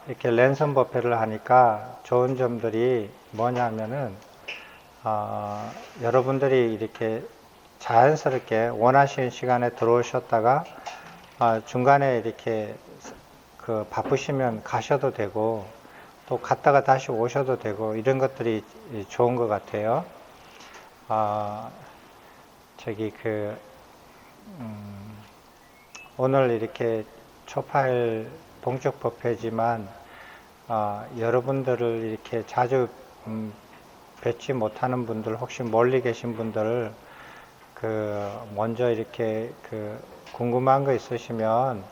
이렇게 랜선 법회를 하니까 좋은 점들이 뭐냐면은, 여러분들이 이렇게 자연스럽게 원하시는 시간에 들어오셨다가, 중간에 이렇게 바쁘시면 가셔도 되고, 또 갔다가 다시 오셔도 되고, 이런 것들이 좋은 것 같아요. 저기 오늘 이렇게 초파일 동쪽 법회지만, 여러분들을 이렇게 자주 뵙지 못하는 분들, 혹시 멀리 계신 분들, 먼저 이렇게 궁금한 거 있으시면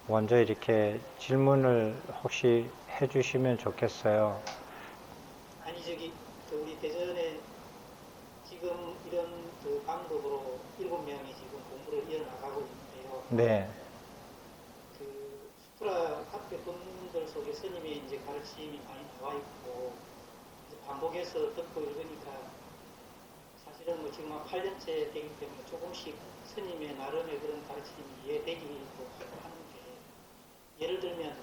먼저 이렇게 질문을 혹시 해주시면 좋겠어요. 아니 우리 대전에 지금 이런 방법으로 7명이 지금 공부를 이어나가고 있는데요. 네. 수프라 앞에 본문들 속에 스님의 이제 가르침이 많이 나와 있고 반복해서 듣고 읽으니까 사실은 지금 한 8년째 되기 때문에 조금씩 스님의 나름의 그런 가르침이 이해되기도 하는데, 예를 들면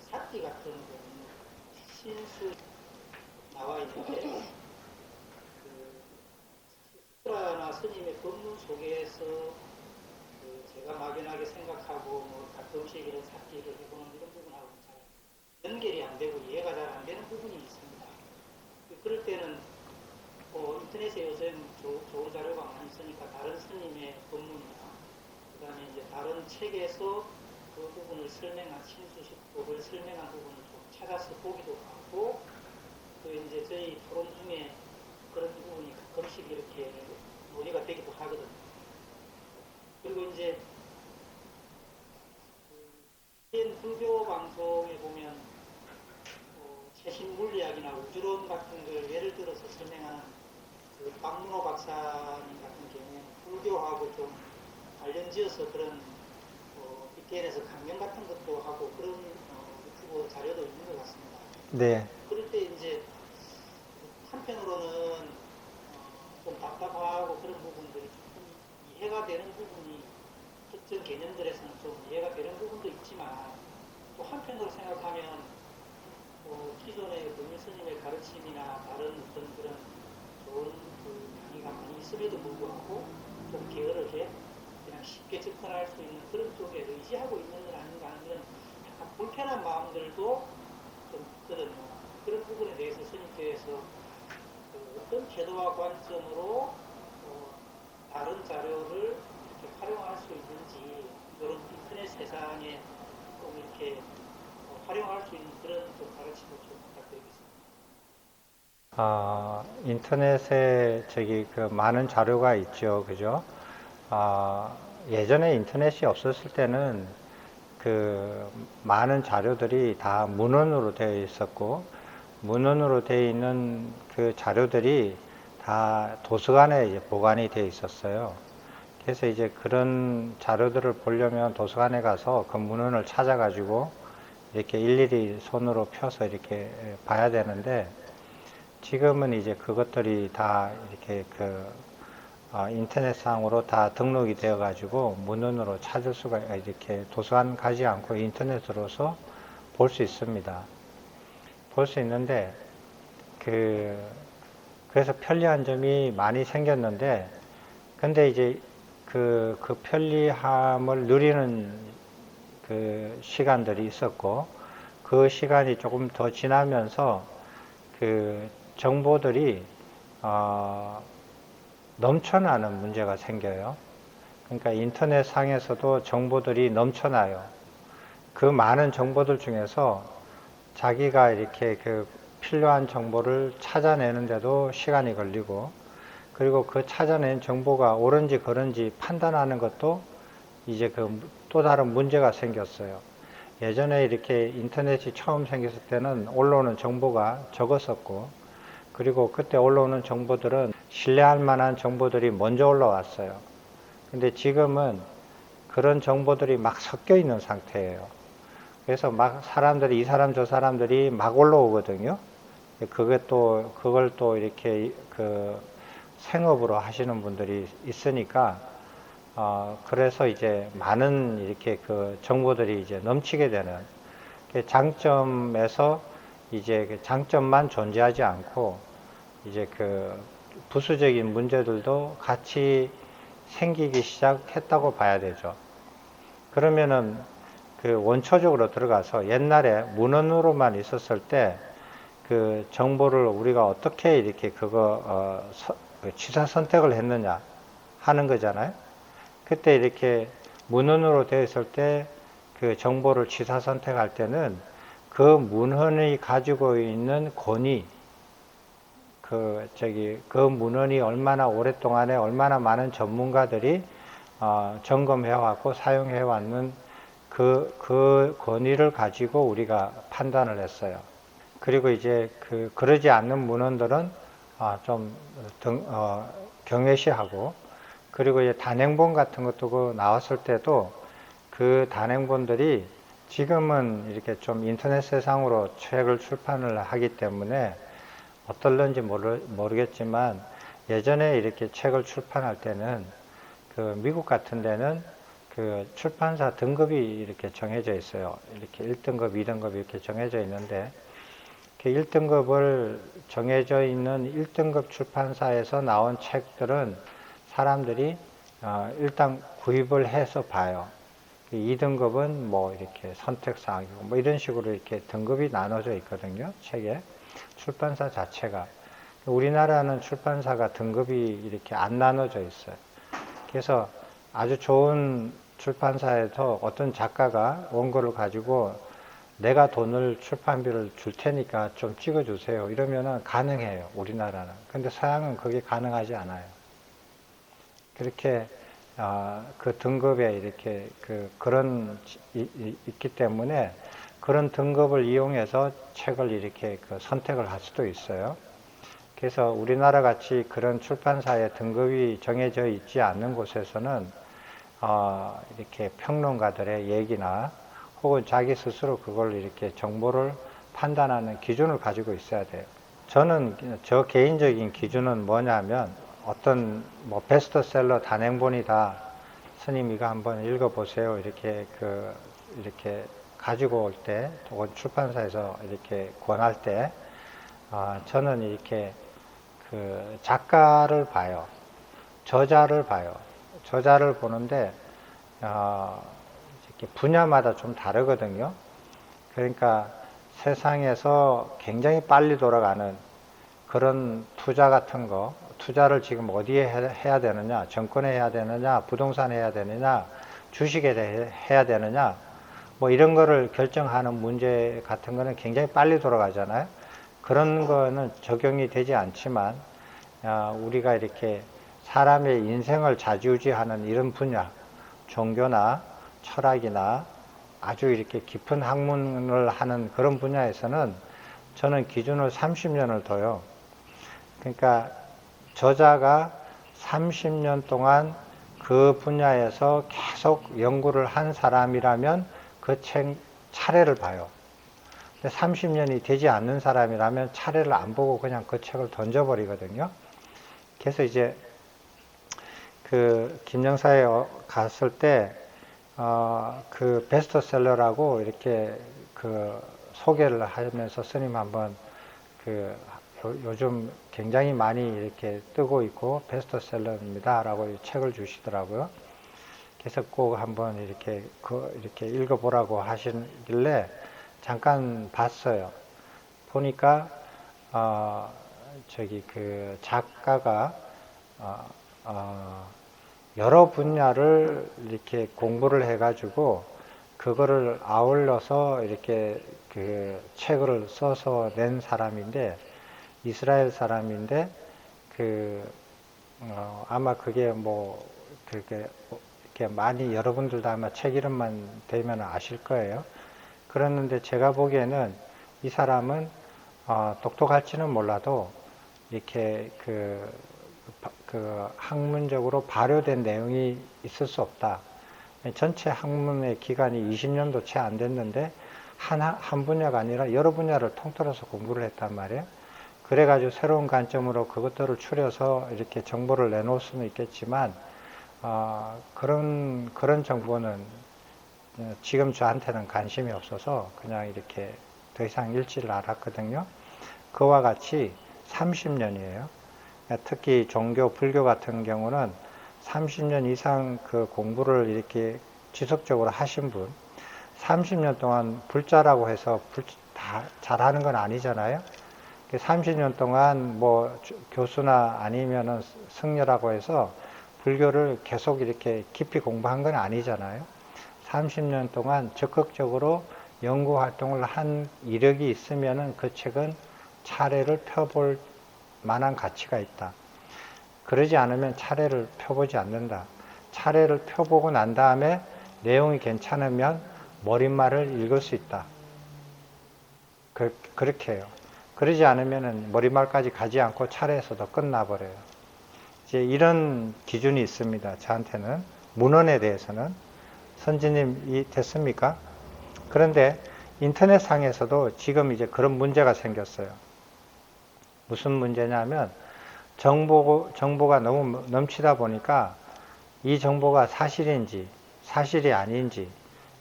사띠 같은 경우는 신수 나와 있는데, 수프라나 스님의 법문 속에서 제가 막연하게 생각하고 가끔씩 이런 사띠를 해보는 이런 부분하고 잘 연결이 안 되고 이해가 잘 안 되는 부분이 있습니다. 그럴 때는 인터넷에 요즘 좋은 자료가 많이 있으니까 다른 스님의 법문이나 그 다음에 이제 다른 책에서 그 부분을 설명한 신수식법을 설명한 부분을 좀 찾아서 보기도 하고, 또 이제 저희 토론 중에 그런 부분이 가끔씩 이렇게 논의가 되기도 하거든요. 그리고 이제 현 불교 방송에 보면 최신 물리학이나 우주론 같은 걸 예를 들어서 설명하는 박문호 박사님 같은 경우에는 불교하고 좀 관련지어서 그런 BTN에서 강연 같은 것도 하고 그런 유튜브 자료도 있는 것 같습니다. 네. 그럴 때 이제 한편으로는 좀 답답하고 그런 부분들이 조금 이해가 되는 부분이 특정 개념들에서는 좀 이해가 되는 부분도 있지만, 또 한편으로 생각하면 기존의 법인 스님의 가르침이나 다른 어떤 그런 좋은 강의가 많이 있음에도 불구하고 좀 게으르게 그냥 쉽게 접근할 수 있는 그런 쪽에 의지하고 있는 건 아닌가 하는 그런 약간 불편한 마음들도 좀 있거든요. 그런 부분에 대해서 스님께서 어떤 태도와 관점으로 다른 자료를 이렇게 활용할 수 있는지, 이런 인터넷 세상에 꼭 이렇게 활용할 수 있는 그런 좀 가르침을 좀 부탁드리겠습니다. 인터넷에 많은 자료가 있죠. 그죠? 예전에 인터넷이 없었을 때는 많은 자료들이 다 문헌으로 되어 있었고, 문헌으로 되어 있는 그 자료들이 다 도서관에 이제 보관이 되어 있었어요. 그래서 이제 그런 자료들을 보려면 도서관에 가서 그 문헌을 찾아가지고 이렇게 일일이 손으로 펴서 이렇게 봐야 되는데, 지금은 이제 그것들이 다 이렇게 인터넷상으로 다 등록이 되어 가지고 문헌으로 찾을 수가, 이렇게 도서관 가지 않고 인터넷으로서 볼 수 있습니다. 볼 수 있는데, 그래서 편리한 점이 많이 생겼는데, 근데 이제 그 편리함을 누리는 시간들이 있었고, 그 시간이 조금 더 지나면서 정보들이 넘쳐나는 문제가 생겨요. 그러니까 인터넷 상에서도 정보들이 넘쳐나요. 그 많은 정보들 중에서 자기가 이렇게 필요한 정보를 찾아내는데도 시간이 걸리고, 그리고 그 찾아낸 정보가 옳은지 그른지 판단하는 것도 이제 또 다른 문제가 생겼어요. 예전에 이렇게 인터넷이 처음 생겼을 때는 올라오는 정보가 적었었고, 그리고 그때 올라오는 정보들은 신뢰할 만한 정보들이 먼저 올라왔어요. 근데 지금은 그런 정보들이 막 섞여 있는 상태예요. 그래서 막 이 사람 저 사람들이 막 올라오거든요. 그걸 또 이렇게 생업으로 하시는 분들이 있으니까, 그래서 이제 많은 이렇게 정보들이 이제 넘치게 되는 장점에서 이제 그 장점만 존재하지 않고 이제 그 부수적인 문제들도 같이 생기기 시작했다고 봐야 되죠. 그러면은 그 원초적으로 들어가서 옛날에 문헌으로만 있었을 때 그 정보를 우리가 어떻게 이렇게 그 취사 선택을 했느냐 하는 거잖아요. 그때 이렇게 문헌으로 되어 있을 때 그 정보를 취사 선택할 때는 그 문헌이 가지고 있는 권위, 그 문헌이 얼마나 오랫동안에 얼마나 많은 전문가들이 점검해왔고 사용해왔는 그 권위를 가지고 우리가 판단을 했어요. 그리고 이제 그러지 않는 문헌들은 좀 경외시하고, 그리고 이제 단행본 같은 것도 그 나왔을 때도 그 단행본들이 지금은 이렇게 좀 인터넷 세상으로 책을 출판을 하기 때문에 어떨런지 모르겠지만 예전에 이렇게 책을 출판할 때는 그 미국 같은 데는 그 출판사 등급이 이렇게 정해져 있어요. 이렇게 1등급, 2등급 이렇게 정해져 있는데 그 1등급을 정해져 있는 1등급 출판사에서 나온 책들은 사람들이 일단 구입을 해서 봐요. 2등급은 뭐 이렇게 선택사항이고 뭐 이런 식으로 이렇게 등급이 나눠져 있거든요. 책에. 출판사 자체가. 우리나라는 출판사가 등급이 이렇게 안 나눠져 있어요. 그래서 아주 좋은 출판사에서 어떤 작가가 원고를 가지고 내가 돈을 출판비를 줄 테니까 좀 찍어주세요. 이러면은 가능해요. 우리나라는. 근데 서양은 그게 가능하지 않아요. 그렇게 그 등급에 이렇게 그런 있기 때문에 그런 등급을 이용해서 책을 이렇게 선택을 할 수도 있어요. 그래서 우리나라 같이 그런 출판사의 등급이 정해져 있지 않는 곳에서는 이렇게 평론가들의 얘기나 혹은 자기 스스로 그걸 이렇게 정보를 판단하는 기준을 가지고 있어야 돼요. 저 개인적인 기준은 뭐냐면 어떤 뭐 베스트셀러 단행본이다. 스님 이거 한번 읽어보세요. 이렇게 가지고 올 때, 혹은 출판사에서 이렇게 권할 때, 저는 이렇게 그 작가를 봐요. 저자를 봐요. 저자를 보는데, 이렇게 분야마다 좀 다르거든요. 그러니까 세상에서 굉장히 빨리 돌아가는 그런 투자 같은 거, 투자를 지금 어디에 해야 되느냐, 정권에 해야 되느냐, 부동산에 해야 되느냐, 주식에 해야 되느냐, 뭐 이런 거를 결정하는 문제 같은 거는 굉장히 빨리 돌아가잖아요. 그런 거는 적용이 되지 않지만, 우리가 이렇게 사람의 인생을 좌지우지하는 이런 분야, 종교나 철학이나 아주 이렇게 깊은 학문을 하는 그런 분야에서는 저는 기준을 30년을 둬요. 그러니까 저자가 30년 동안 그 분야에서 계속 연구를 한 사람이라면 그 책 차례를 봐요. 근데 30년이 되지 않는 사람이라면 차례를 안 보고 그냥 그 책을 던져버리거든요. 그래서 이제 그 김영사에 갔을 때 그 베스트셀러라고 이렇게 그 소개를 하면서 스님 한번 요즘 굉장히 많이 이렇게 뜨고 있고 베스트셀러입니다 라고 책을 주시더라고요. 그래서 꼭 한번 이렇게 읽어보라고 하시길래 잠깐 봤어요. 보니까 그 작가가 여러 분야를 이렇게 공부를 해가지고 그거를 아울러서 이렇게 그 책을 써서 낸 사람인데, 이스라엘 사람인데 아마 그게 뭐 그렇게 이렇게 많이 여러분들도 아마 책 이름만 되면 아실 거예요. 그랬는데 제가 보기에는 이 사람은 똑똑할지는 몰라도 이렇게 학문적으로 발효된 내용이 있을 수 없다. 전체 학문의 기간이 20년도 채 안 됐는데 한 분야가 아니라 여러 분야를 통틀어서 공부를 했단 말이에요. 그래가지고 새로운 관점으로 그것들을 추려서 이렇게 정보를 내놓을 수는 있겠지만 그런 정보는 지금 저한테는 관심이 없어서 그냥 이렇게 더 이상 읽지를 않았거든요. 그와 같이 30년이에요. 특히 종교, 불교 같은 경우는 30년 이상 그 공부를 이렇게 지속적으로 하신 분, 30년 동안 불자라고 해서 다 잘하는 건 아니잖아요. 30년 동안 뭐 교수나 아니면은 승려라고 해서 불교를 계속 이렇게 깊이 공부한 건 아니잖아요. 30년 동안 적극적으로 연구 활동을 한 이력이 있으면은 그 책은 차례를 펴볼 만한 가치가 있다. 그러지 않으면 차례를 펴보지 않는다. 차례를 펴보고 난 다음에 내용이 괜찮으면 머릿말을 읽을 수 있다. 그렇게 해요. 그러지 않으면 머릿말까지 가지 않고 차례에서도 끝나버려요. 이제 이런 기준이 있습니다. 저한테는. 문헌에 대해서는. 선지님이 됐습니까? 그런데 인터넷상에서도 지금 이제 그런 문제가 생겼어요. 무슨 문제냐면 정보가 너무 넘치다 보니까 이 정보가 사실인지 사실이 아닌지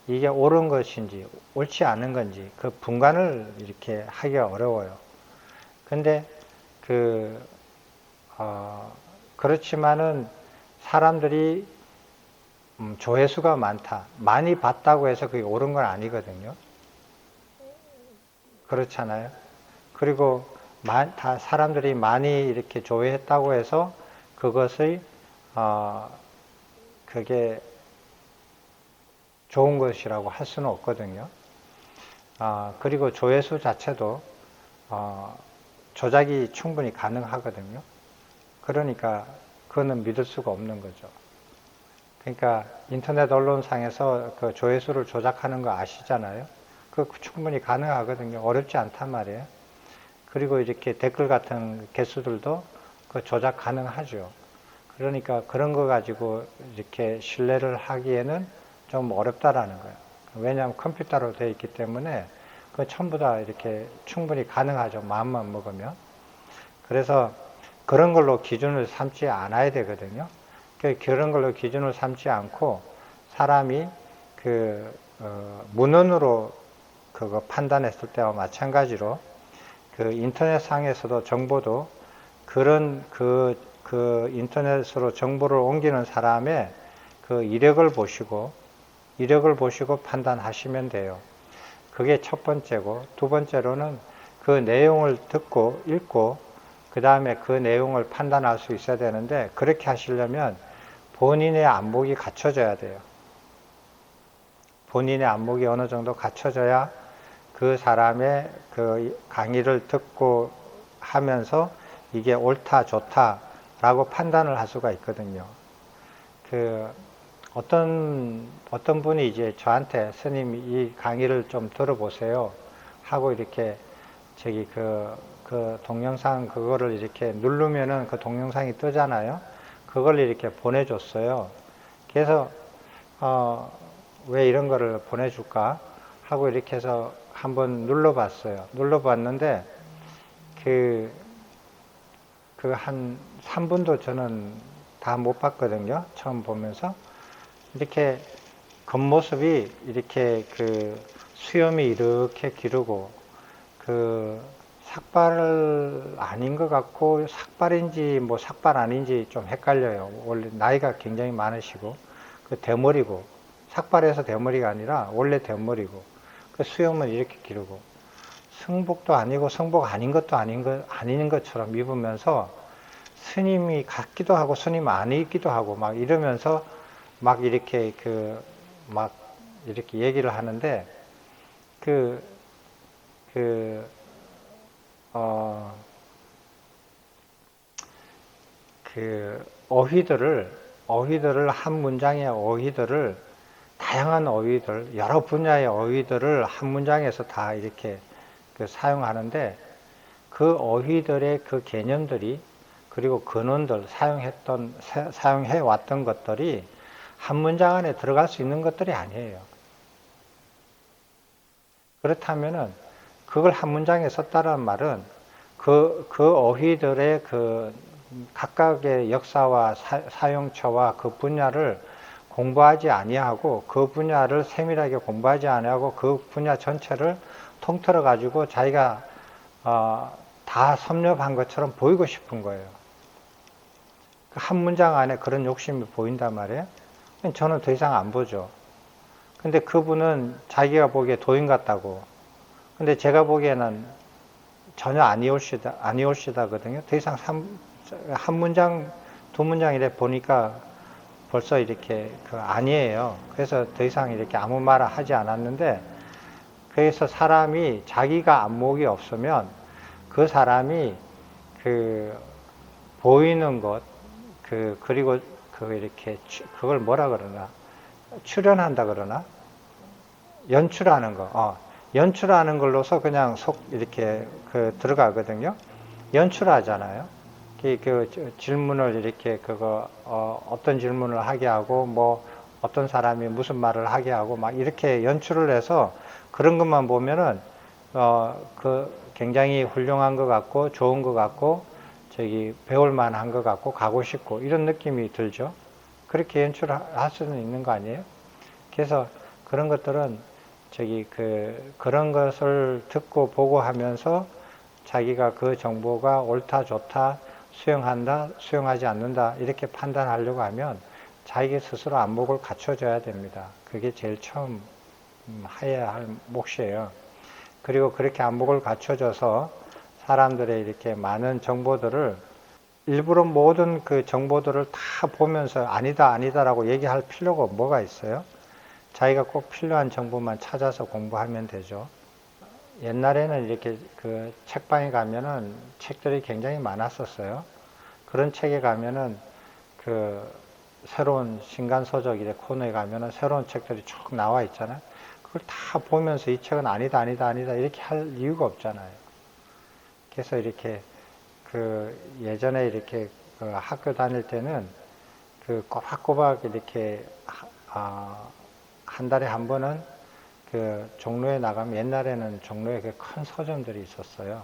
이게 옳은 것인지 옳지 않은 건지 그 분간을 이렇게 하기가 어려워요. 근데 그렇지만은 사람들이 조회수가 많다. 많이 봤다고 해서 그게 옳은 건 아니거든요. 그렇잖아요. 그리고 다 사람들이 많이 이렇게 조회했다고 해서 그것의 그게 좋은 것이라고 할 수는 없거든요. 그리고 조회수 자체도 조작이 충분히 가능하거든요. 그러니까 그거는 믿을 수가 없는 거죠. 그러니까 인터넷 언론상에서 그 조회수를 조작하는 거 아시잖아요. 그거 충분히 가능하거든요. 어렵지 않단 말이에요. 그리고 이렇게 댓글 같은 개수들도 그 조작 가능하죠. 그러니까 그런 거 가지고 이렇게 신뢰를 하기에는 좀 어렵다라는 거예요. 왜냐하면 컴퓨터로 되어 있기 때문에 그 전부 다 이렇게 충분히 가능하죠. 마음만 먹으면. 그래서 그런 걸로 기준을 삼지 않아야 되거든요. 그런 걸로 기준을 삼지 않고 사람이 문헌으로 그거 판단했을 때와 마찬가지로 그 인터넷상에서도 정보도 그런 그 인터넷으로 정보를 옮기는 사람의 그 이력을 보시고 판단하시면 돼요. 그게 첫 번째고, 두 번째로는 그 내용을 듣고 읽고 그 다음에 그 내용을 판단할 수 있어야 되는데, 그렇게 하시려면 본인의 안목이 갖춰져야 돼요. 본인의 안목이 어느 정도 갖춰져야 그 사람의 그 강의를 듣고 하면서 이게 옳다 좋다라고 판단을 할 수가 있거든요. 어떤 분이 이제 저한테 스님 이 강의를 좀 들어보세요 하고 이렇게 그 동영상 그거를 이렇게 누르면은 그 동영상이 뜨잖아요. 그걸 이렇게 보내줬어요. 그래서 왜 이런 거를 보내줄까 하고 이렇게 해서 한번 눌러봤어요. 눌러봤는데 한 3분도 저는 다 못 봤거든요. 처음 보면서. 이렇게 겉모습이 이렇게 수염이 이렇게 기르고 삭발 아닌 것 같고 삭발인지 뭐 삭발 아닌지 좀 헷갈려요. 원래 나이가 굉장히 많으시고 대머리고 삭발해서 대머리가 아니라 원래 대머리고 수염은 이렇게 기르고 승복도 아니고 성복 아닌 것도 아닌 것처럼 입으면서 스님이 같기도 하고 스님 아니기도 하고 막 이러면서 막 이렇게 막 이렇게 얘기를 하는데 어휘들을 한 문장의 어휘들을 다양한 어휘들 여러 분야의 어휘들을 한 문장에서 다 이렇게 사용하는데 그 어휘들의 그 개념들이 그리고 근원들 사용해 왔던 것들이 한 문장 안에 들어갈 수 있는 것들이 아니에요. 그렇다면은 그걸 한 문장에 썼다는 말은 그 어휘들의 각각의 역사와 사용처와 그 분야를 공부하지 아니하고 그 분야를 세밀하게 공부하지 아니하고 그 분야 전체를 통틀어 가지고 자기가 다 섭렵한 것처럼 보이고 싶은 거예요. 한 문장 안에 그런 욕심이 보인단 말이에요. 저는 더 이상 안 보죠. 근데 그분은 자기가 보기에 도인 같다고. 근데 제가 보기에는 전혀 아니올시다거든요. 더 이상 한 문장, 두 문장 이래 보니까 벌써 이렇게 아니에요. 그래서 더 이상 이렇게 아무 말을 하지 않았는데, 그래서 사람이 자기가 안목이 없으면 그 사람이 보이는 것, 그리고 이렇게 그걸 뭐라 그러나, 출연한다 그러나, 연출하는 거, 연출하는 걸로서 그냥 이렇게 들어가거든요. 연출하잖아요. 질문을 이렇게 어떤 질문을 하게 하고 뭐 어떤 사람이 무슨 말을 하게 하고 막 이렇게 연출을 해서 그런 것만 보면은 굉장히 훌륭한 것 같고 좋은 것 같고 배울 만한 것 같고 가고 싶고 이런 느낌이 들죠. 그렇게 연출할 수는 있는 거 아니에요? 그래서 그런 것들은 그런 것을 듣고 보고 하면서 자기가 그 정보가 옳다, 좋다, 수용한다, 수용하지 않는다, 이렇게 판단하려고 하면 자기 스스로 안목을 갖춰줘야 됩니다. 그게 제일 처음 해야 할 몫이에요. 그리고 그렇게 안목을 갖춰줘서 사람들의 이렇게 많은 정보들을 일부러 모든 그 정보들을 다 보면서 아니다, 아니다라고 얘기할 필요가 뭐가 있어요? 자기가 꼭 필요한 정보만 찾아서 공부하면 되죠. 옛날에는 이렇게 책방에 가면은 책들이 굉장히 많았었어요. 그런 책에 가면은 새로운 신간서적 코너에 가면은 새로운 책들이 쭉 나와 있잖아요. 그걸 다 보면서 이 책은 아니다, 아니다, 아니다 이렇게 할 이유가 없잖아요. 그래서 이렇게 예전에 이렇게 학교 다닐 때는 꼬박꼬박 이렇게 한 달에 한 번은 종로에 나가면 옛날에는 종로에 큰 서점들이 있었어요.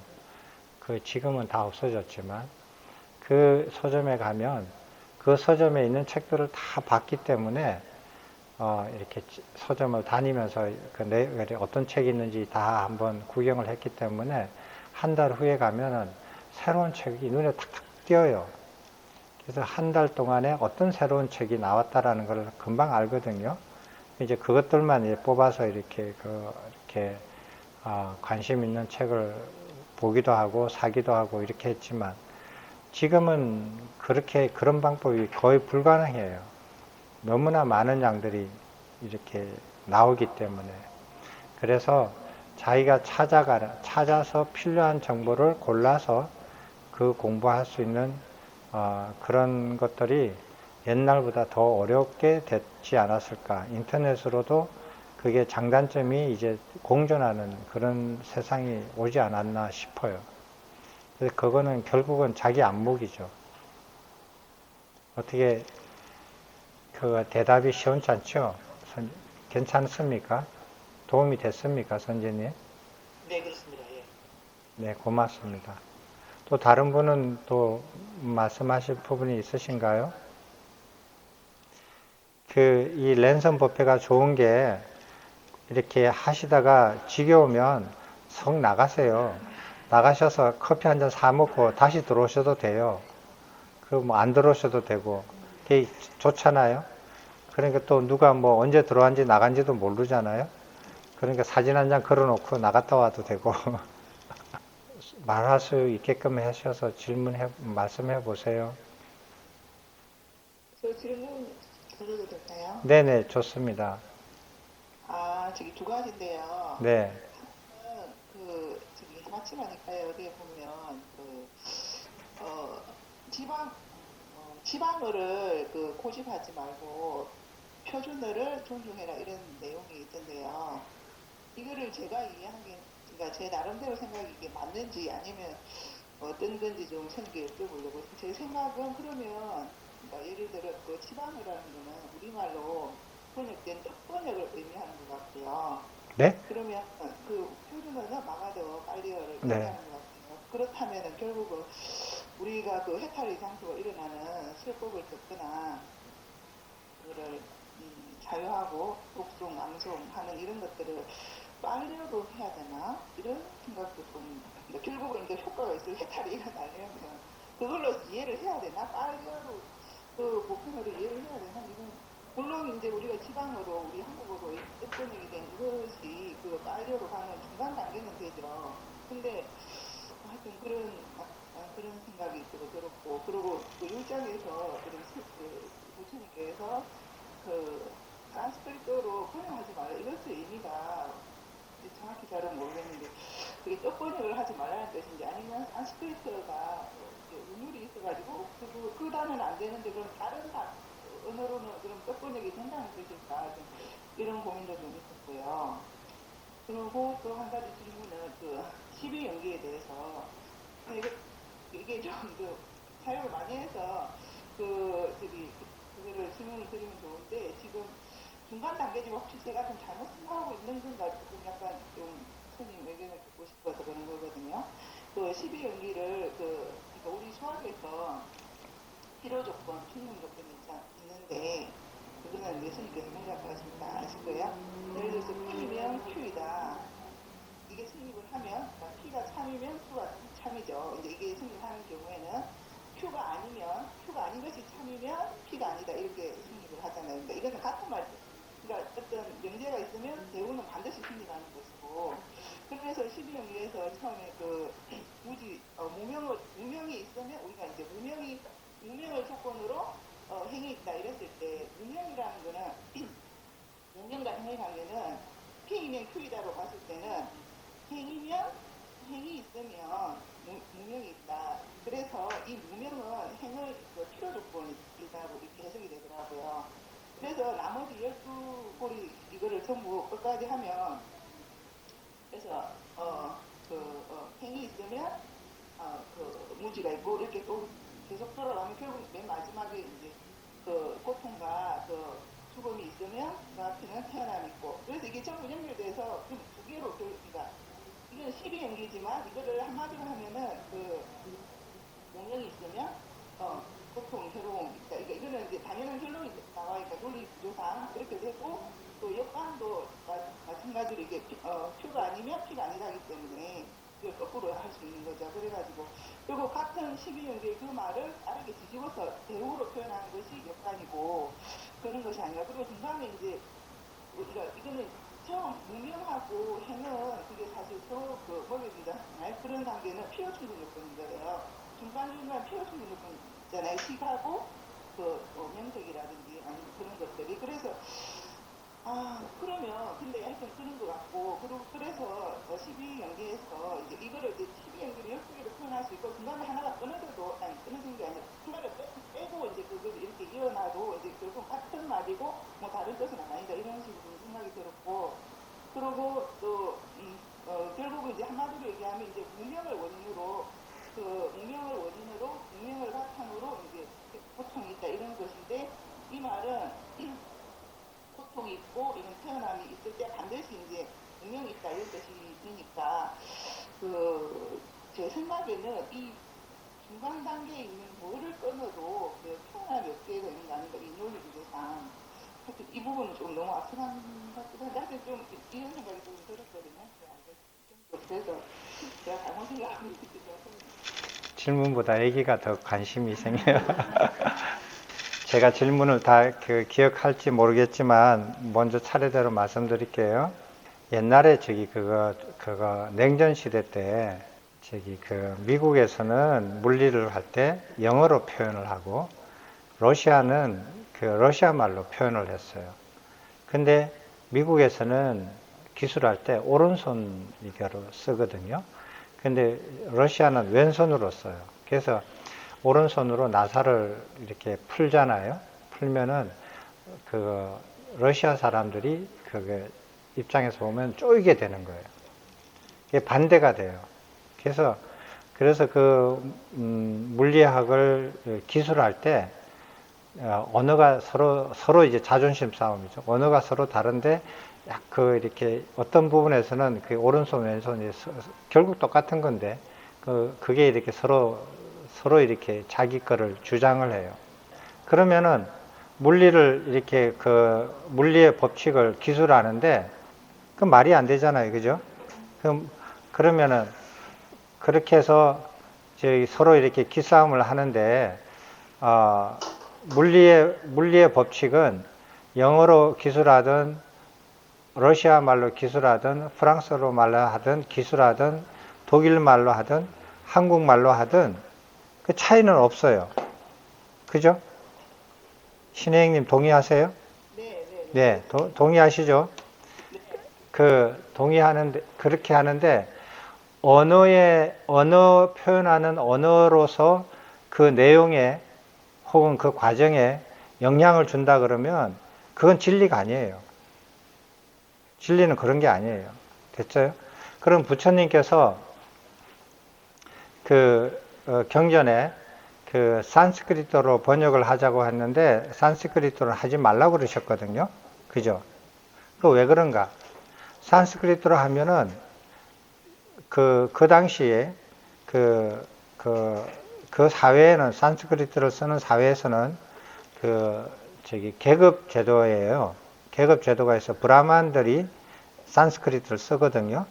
지금은 다 없어졌지만 그 서점에 가면 그 서점에 있는 책들을 다 봤기 때문에 이렇게 서점을 다니면서 어떤 책이 있는지 다 한번 구경을 했기 때문에 한 달 후에 가면은 새로운 책이 눈에 탁탁 띄어요. 그래서 한 달 동안에 어떤 새로운 책이 나왔다라는 걸 금방 알거든요. 이제 그것들만 이제 뽑아서 이렇게 관심 있는 책을 보기도 하고 사기도 하고 이렇게 했지만 지금은 그런 방법이 거의 불가능해요. 너무나 많은 양들이 이렇게 나오기 때문에. 그래서 자기가 찾아서 필요한 정보를 골라서 공부할 수 있는 그런 것들이 옛날보다 더 어렵게 됐지 않았을까. 인터넷으로도 그게 장단점이 이제 공존하는 그런 세상이 오지 않았나 싶어요. 그래서 그거는 결국은 자기 안목이죠. 어떻게 대답이 시원찮죠? 괜찮습니까? 도움이 됐습니까, 선생님? 네, 그렇습니다. 예. 네, 고맙습니다. 또 다른 분은 또 말씀하실 부분이 있으신가요? 이 랜선 뷔페가 좋은 게 이렇게 하시다가 지겨우면 석 나가세요. 나가셔서 커피 한 잔 사 먹고 다시 들어오셔도 돼요. 뭐 안 들어오셔도 되고. 그게 좋잖아요. 그러니까 또 누가 뭐 언제 들어왔는지 나간지도 모르잖아요. 그러니까 사진 한 장 걸어 놓고 나갔다 와도 되고. 말할 수 있게끔 하셔서 말씀해 보세요. 저 질문 드려도 될까요? 네네, 좋습니다. 저기 두 가지인데요. 네, 하나는 저기 해마치마니까요. 어디에 보면 지방어를 고집하지 말고 표준어를 존중해라 이런 내용이 있던데요. 이거를 제가 이해하기엔, 그러니까 제 나름대로 생각이 이게 맞는지 아니면 어떤 건지 좀 생각해 여쭤보려고. 제 생각은 그러면, 그러니까 예를 들어 지방어라는 거는 우리말로 번역된 번역을 의미하는 것 같고요. 네, 그러면 표준어는 마가더 빨리어를 네. 의미하는 것 같아요. 그렇다면 결국은 우리가 해탈의 장소가 일어나는 술법을 듣거나 그거를 자유하고 복종, 낭송하는 이런 것들을 빨래로 해야 되나 이런 생각도 좀 결국은 이제 효과가 있을 해탈이 일어나려면 그걸로 이해를 해야 되나 빨래로 그 보편으로 이해를 해야 되나 이건 물론 이제 우리가 지방으로 우리 한국어로 끝번역이 된 이것이 그 빨래로 가는 중간 단계는 되죠. 근데 하여튼 그런 생각이 들었고 그리고 그 율장에서 그 부처님께서 그 산스크리트로 번역하지 말라 이것의 의미가 정확히 잘은 모르겠는데 그게 뜻번역을 하지 말라는 뜻인지 아니면 산스크리트가 운율이 있어가지고 그 단어는 안 되는데 그럼 다른 언어로는 그럼 뜻번역이 된다는 뜻일까 좀 이런 고민도 좀 있었고요. 그리고 또 한 가지 질문은 그 12연기에 대해서 이게 좀 그 사용을 많이 해서 그거를 질문을 드리면 좋은데 지금 중간 단계지만 혹시 제가 좀 잘못 생각하고 있는 건가 조금 약간 좀 손님 의견을 듣고 싶어서 그런 거거든요. 그 12연기를 그러니까 우리 수학에서 필요 조건, 충분 조건이 있는데 그거는 예수님께서 생각하십니까 아실 거예요? 예를 들어서 P면 Q이다. 이게 성립을 하면 P가 참이면 Q가 참이죠. 이제 이게 성립하는 경우에는 Q가 아닌 것이 참이면 P가 아니다 이렇게 성립을 하잖아요. 그러니까 이거는 같은 말이죠. 그러니까 어떤 명제가 있으면 대우는 반드시 성립하는 것이고 그래서 12연기에서 처음에 그 무명이 있으면 우리가 이제 무명을 조건으로 행위 있다 이랬을 때 무명이라는 거는 무명과 행위 관계는 P이면 Q이다로 봤을 때는 행이 있으면 무명이 있다. 그래서 이 무명은 행을 필요 조건이라고 이렇게 해석이 되더라고요. 그래서 나머지 12골이 이거를 전부 끝까지 하면 그래서 행이 있으면 그 무지가 있고 이렇게 또 계속 돌아가면 결국 맨 마지막에 이제 그 고통과 그 죽음이 있으면 그 앞에는 태어남이 있고 그래서 이게 전부 연결돼서 두 개로 그러니까 이건 12연기지만 이거를 한마디로 하면은 그 용령이 있으면 고통, 괴로움 있다. 그러니까 이거는 이제 당연한 결론이 나와니까 논리 구조상 그렇게 되고 또 역관도 마찬가지로 이게 Q가 아니면 P가 아니라기 때문에 이걸 거꾸로 할 수 있는 거죠. 그래가지고 그리고 같은 12연기의 그 말을 다르게 뒤집어서 대우로 표현하는 것이 역관이고 그런 것이 아니라 그리고 중간에 이제 우리가 이거는 처음 무명하고 행은 그게 사실 서로 그 먹여주잖아요. 그런 관계는 필요 충분 요건인 거예요. 중간중간 필요 충분 요건 있잖아요. 식하고 명색이라든지 아니면 그런 것들이. 그래서 그러면 근데 하여튼 그런 것 같고 그리고 그래서 12연계에서 이제 이거를 이제 12연계를 12개로 표현할 수 있고 중간에 하나가 끊어져도 아니 끊어진 게 아니라 하나를 빼고 이제 그걸 이렇게 이어놔도 이제 결국 같은 말이고 뭐 다른 뜻은 아니다 이런 식으로 생각이 들었고 그리고 또 결국은 이제 한마디로 얘기하면 이제 무명을 원인으로 무명을 바탕으로 이제 고통이 있다 이런 것인데 이 말은 고통이 있고 이런 태어남이 있을 때 반드시 이제 무명이 있다 이런 뜻이니까 제 생각에는 이 중간 단계에 있는 뭐를 끊어도 그 태어남이 없게 되는 거 아닌가 이 논리 구조상 하여튼 이 부분은 좀 너무 앞서간 것 같기도 한데 하여튼 좀 이런 생각이 좀 들었거든요. 그래서 제가 잘못 생각하고 있기도 하고 질문보다 얘기가 더 관심이 생겨요. 제가 질문을 다 기억할지 모르겠지만 먼저 차례대로 말씀드릴게요. 옛날에 그거 냉전 시대 때 미국에서는 물리를 할 때 영어로 표현을 하고 러시아는 러시아 말로 표현을 했어요. 근데 미국에서는 기술할 때 오른손 이거로 쓰거든요. 근데 러시아는 왼손으로 써요. 그래서 오른손으로 나사를 이렇게 풀잖아요. 풀면은 러시아 사람들이 입장에서 보면 쪼이게 되는 거예요. 이게 반대가 돼요. 그래서 물리학을 기술할 때 언어가 서로 이제 자존심 싸움이죠. 언어가 서로 다른데 이렇게 어떤 부분에서는 오른손 왼손이 결국 똑같은 건데 그게 이렇게 서로 이렇게 자기 거를 주장을 해요. 그러면은 물리를 이렇게 그 물리의 법칙을 기술하는데 그 말이 안 되잖아요. 그죠? 그러면은 그렇게 해서 저희 서로 이렇게 기싸움을 하는데 물리의 법칙은 영어로 기술하든 러시아 말로 기술하든 프랑스어로 말로 하든 기술하든 독일 말로 하든 한국말로 하든 그 차이는 없어요. 그죠? 신혜영님 동의하세요? 네, 네, 네, 동의하시죠? 동의하는데, 그렇게 하는데, 언어 표현하는 언어로서 그 내용에 혹은 그 과정에 영향을 준다 그러면 그건 진리가 아니에요. 진리는 그런 게 아니에요. 됐어요? 그럼 부처님께서 경전에 산스크리트로 번역을 하자고 했는데 산스크리트로 하지 말라고 그러셨거든요. 그죠? 그 왜 그런가? 산스크리트로 하면은 그 당시에 그 사회에는 산스크리트를 쓰는 사회에서는 계급 제도예요. 계급 제도가 있어 브라만들이 산스크리트를 쓰거든요.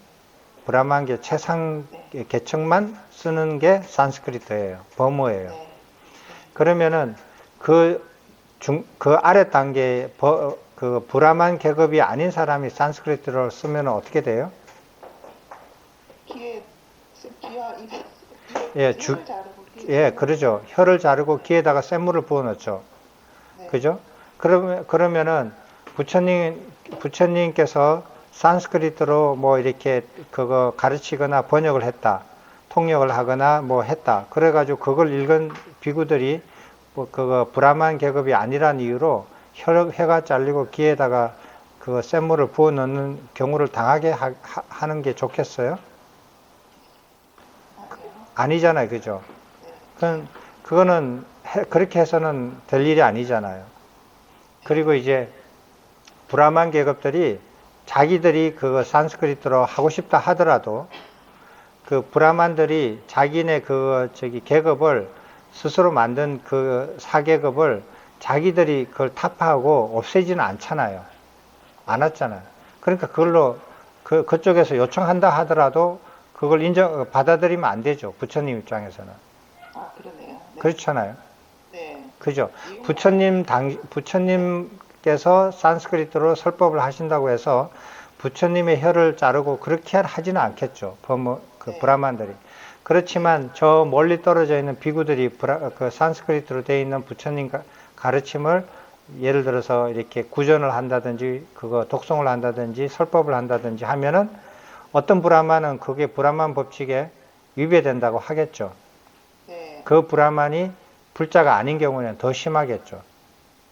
브라만계 최상 계층만 쓰는 게 산스크리트예요. 버모예요. 네. 그러면은 그 아래 단계 그 브라만 계급이 아닌 사람이 산스크리트를 쓰면 어떻게 돼요? 예, 그러죠. 혀를 자르고 귀에다가 쇳물을 부어넣죠. 네. 그죠? 그러면은 부처님께서 산스크리트로 뭐 이렇게 그거 가르치거나 번역을 했다. 통역을 하거나 뭐 했다. 그래가지고 그걸 읽은 비구들이 뭐 그거 브라만 계급이 아니란 이유로 혀가 잘리고 귀에다가 그 쇳물을 부어 넣는 경우를 당하게 하는 게 좋겠어요? 아니잖아요. 그죠? 그거는 그렇게 해서는 될 일이 아니잖아요. 그리고 이제 브라만 계급들이 자기들이 그거 산스크리트로 하고 싶다 하더라도 그 브라만들이 자기네 계급을 스스로 만든 그 사계급을 자기들이 그걸 타파하고 없애지는 않잖아요. 안 왔잖아요. 그러니까 그걸로 그쪽에서 요청한다 하더라도 그걸 받아들이면 안 되죠. 부처님 입장에서는. 그러네요. 네. 그렇잖아요. 네. 그죠? 부처님께서 산스크리트로 설법을 하신다고 해서 부처님의 혀를 자르고 그렇게 하지는 않겠죠. 네. 브라만들이. 그렇지만 저 멀리 떨어져 있는 비구들이 산스크리트로 되어 있는 부처님 가르침을 예를 들어서 이렇게 구전을 한다든지 독송을 한다든지 설법을 한다든지 하면은 어떤 브라만은 그게 브라만 법칙에 위배된다고 하겠죠. 네. 그 브라만이 불자가 아닌 경우는 더 심하겠죠.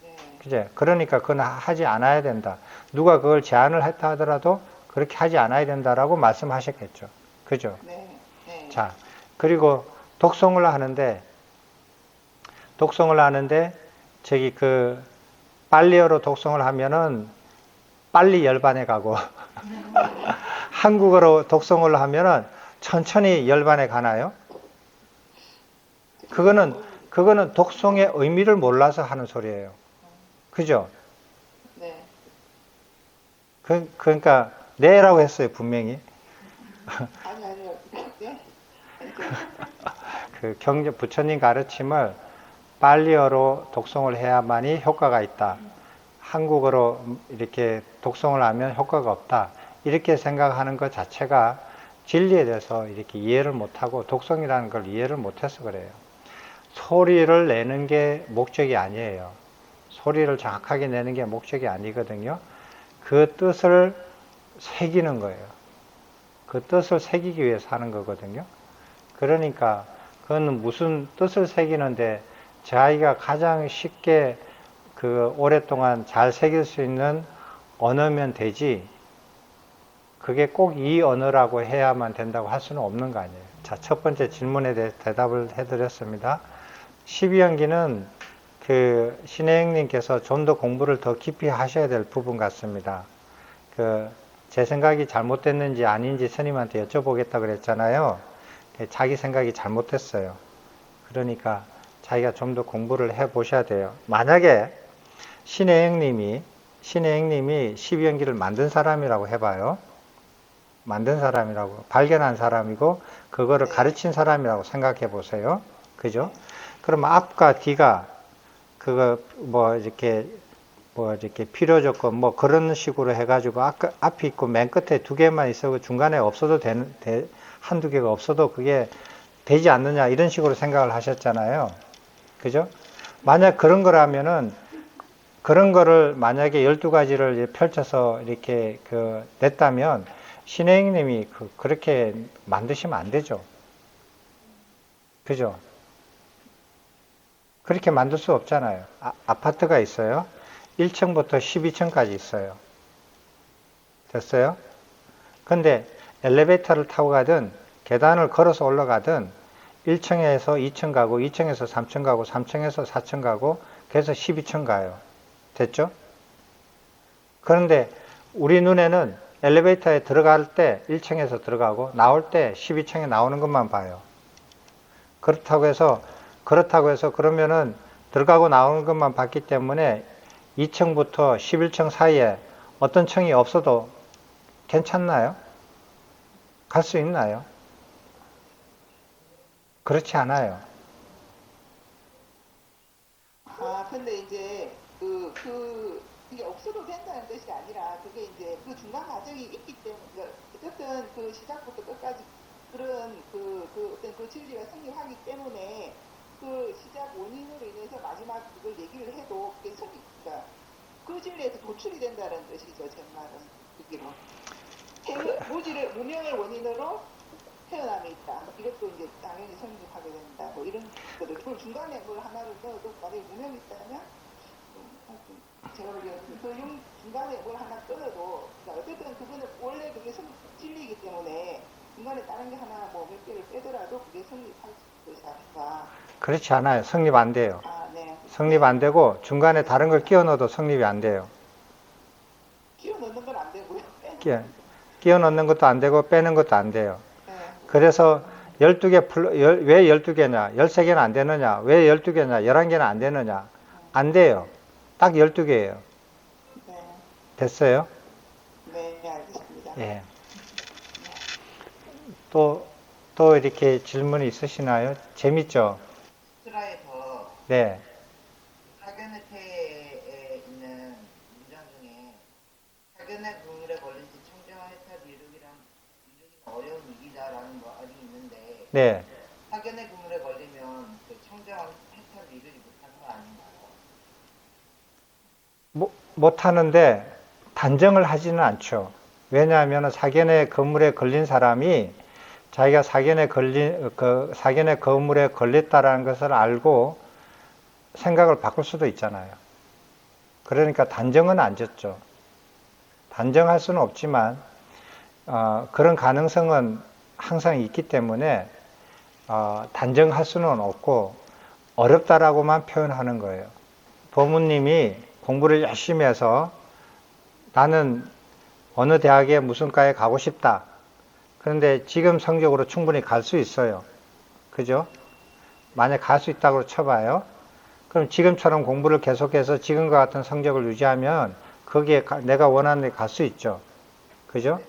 네. 그제? 그러니까 그건 하지 않아야 된다. 누가 그걸 제안을 했다 하더라도 그렇게 하지 않아야 된다라고 말씀하셨겠죠. 그죠? 네. 네. 자, 그리고 독송을 하는데 빨리어로 독송을 하면은 빨리 열반에 가고 한국어로 독송을 하면은 천천히 열반에 가나요? 그거는 독송의 의미를 몰라서 하는 소리예요. 그죠? 네. 그러니까 네라고 했어요, 분명히. 아니요. 네? 부처님 가르침을 빨리어로 독송을 해야만이 효과가 있다. 한국어로 이렇게 독송을 하면 효과가 없다. 이렇게 생각하는 것 자체가 진리에 대해서 이렇게 이해를 못하고 독송이라는 걸 이해를 못해서 그래요. 소리를 내는 게 목적이 아니에요. 소리를 정확하게 내는 게 목적이 아니거든요. 그 뜻을 새기는 거예요. 그 뜻을 새기기 위해서 하는 거거든요. 그러니까 그건 무슨 뜻을 새기는데 자기가 가장 쉽게 오랫동안 잘 새길 수 있는 언어면 되지 그게 꼭 이 언어라고 해야만 된다고 할 수는 없는 거 아니에요. 자, 첫 번째 질문에 대해서 대답을 해드렸습니다. 12연기는 신혜영님께서 좀 더 공부를 더 깊이 하셔야 될 부분 같습니다. 제 생각이 잘못됐는지 아닌지 스님한테 여쭤보겠다 그랬잖아요. 자기 생각이 잘못됐어요. 그러니까 자기가 좀 더 공부를 해 보셔야 돼요. 만약에 신의 형님이 12연기를 만든 사람이라고 해봐요. 만든 사람이라고, 발견한 사람이고, 그거를 네. 가르친 사람이라고 생각해 보세요. 그죠? 그러면 앞과 뒤가, 그거, 뭐, 이렇게 필요 조건, 뭐, 그런 식으로 해가지고, 앞이 있고, 맨 끝에 두 개만 있어도 중간에 없어도 한두 개가 없어도 그게 되지 않느냐, 이런 식으로 생각을 하셨잖아요. 그죠? 만약 그런 거라면은, 그런 거를 만약에 12가지를 펼쳐서 이렇게 냈다면, 신혜영님이 그렇게 만드시면 안 되죠. 그죠? 그렇게 만들 수 없잖아요. 아파트가 있어요. 1층부터 12층까지 있어요. 됐어요? 근데 엘리베이터를 타고 가든 계단을 걸어서 올라가든 1층에서 2층 가고 2층에서 3층 가고 3층에서 4층 가고 그래서 12층 가요. 됐죠? 그런데 우리 눈에는 엘리베이터에 들어갈 때 1층에서 들어가고 나올 때 12층에 나오는 것만 봐요. 그렇다고 해서 그러면은 들어가고 나오는 것만 봤기 때문에 2층부터 11층 사이에 어떤 층이 없어도 괜찮나요? 갈 수 있나요? 그렇지 않아요. 근데 이제 이게 없어도 된다는 뜻이 아니라 그게 이제 그 중간 과정이 있기 때문에 그러니까 어쨌든 그 시작부터 끝까지 그런 어떤 그 진리가 성립하기 때문에 그 시작 원인으로 인해서 마지막 그걸 얘기를 해도 그게 그러니까 그 진리에서 도출이 된다는 뜻이죠. 제 말은 그기로 무명의 원인으로 태어남이 있다. 이것도 이제 당연히 성립하게 된다. 뭐 이런 것들. 그걸 중간에 뭘 하나를 넣어도 만약에 무명이 있다면 제가 보기에는 그 중간에 뭘 하나 끊어도 그러니까 어쨌든 그거는 원래 그게 진리이기 때문에 중간에 다른 게 하나 뭐 몇 개를 빼더라도 그게 성립할 것이 아닌가. 그렇지 않아요. 성립 안 돼요. 네. 성립 안 되고 중간에 다른 걸 끼워 넣어도 성립이 안 돼요. 끼워 넣는 건 안 되고요. 끼워 넣는 것도 안 되고 빼는 것도 안 돼요. 네. 그래서 12개, 왜 12개냐? 13개는 안 되느냐? 왜 12개냐? 11개는 안 되느냐? 안 돼요. 딱 12개예요. 네. 됐어요? 네, 알겠습니다. 예. 또 이렇게 질문이 있으시나요? 재밌죠? 스라에서 네. 사견의 태에 있는 문장 중에 사견의 그물에 걸린 지 청정한 해탈 이루기는 어려운 일이다라는 말이 있는데 네. 사견의 그물에 걸리면 그 청정한 해탈을 이루지 못하는 거 아닌가요? 못하는데 단정을 하지는 않죠. 왜냐하면 사견의 그물에 걸린 사람이 자기가 사견의 그물에 걸렸다라는 것을 알고 생각을 바꿀 수도 있잖아요. 그러니까 단정은 안 짓죠. 단정할 수는 없지만 그런 가능성은 항상 있기 때문에 단정할 수는 없고 어렵다라고만 표현하는 거예요. 부모님이 공부를 열심히 해서 나는 어느 대학에 무슨 과에 가고 싶다. 그런데 지금 성적으로 충분히 갈 수 있어요. 그죠? 만약 갈 수 있다고 쳐봐요. 그럼 지금처럼 공부를 계속해서 지금과 같은 성적을 유지하면 거기에 내가 원하는 데 갈 수 있죠. 그죠?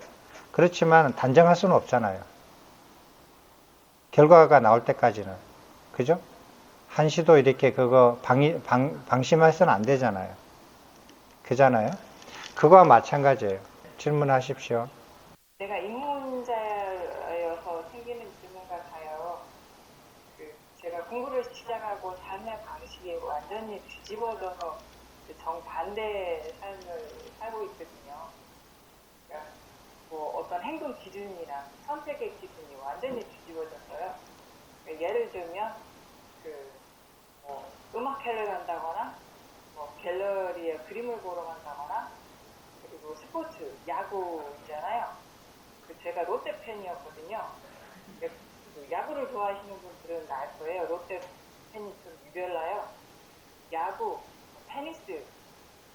그렇지만 단정할 수는 없잖아요. 결과가 나올 때까지는. 그죠? 한시도 이렇게 그거 방심해서는 안 되잖아요. 그잖아요? 그거와 마찬가지예요. 질문하십시오. 내가 입문자여서 생기는 질문 같아요. 제가 공부를 시작하고 삶의 방식이 완전히 뒤집어져서 정반대 삶을 살고 있거든요. 그러니까 뭐 어떤 행동 기준이나 선택의 기준이 완전히 뒤집어졌어요. 그러니까 예를 들면 뭐 음악회를 간다거나 뭐 갤러리에 그림을 보러 간다거나 그리고 스포츠, 야구잖아요. 제가 롯데 팬이었거든요. 야구를 좋아하시는 분들은 알 거예요. 롯데 팬이 좀 유별나요. 야구, 테니스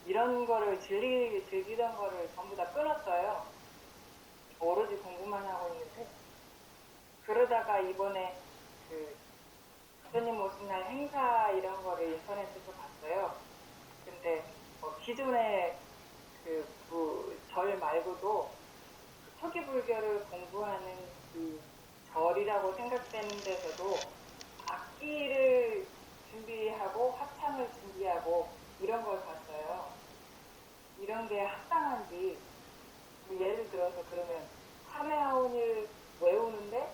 이런 거를 즐기던 거를 전부 다 끊었어요. 오로지 공부만 하고 있는데 그러다가 이번에 부처님 오신 날 행사 이런 거를 인터넷에서 봤어요. 근데 기존의 절 말고도 서기불교를 공부하는 그 절이라고 생각되는 데서도 악기를 준비하고 합창을 준비하고 이런 걸 봤어요. 이런 게 합당한지, 뭐 예를 들어서 그러면 카메아온을 외우는데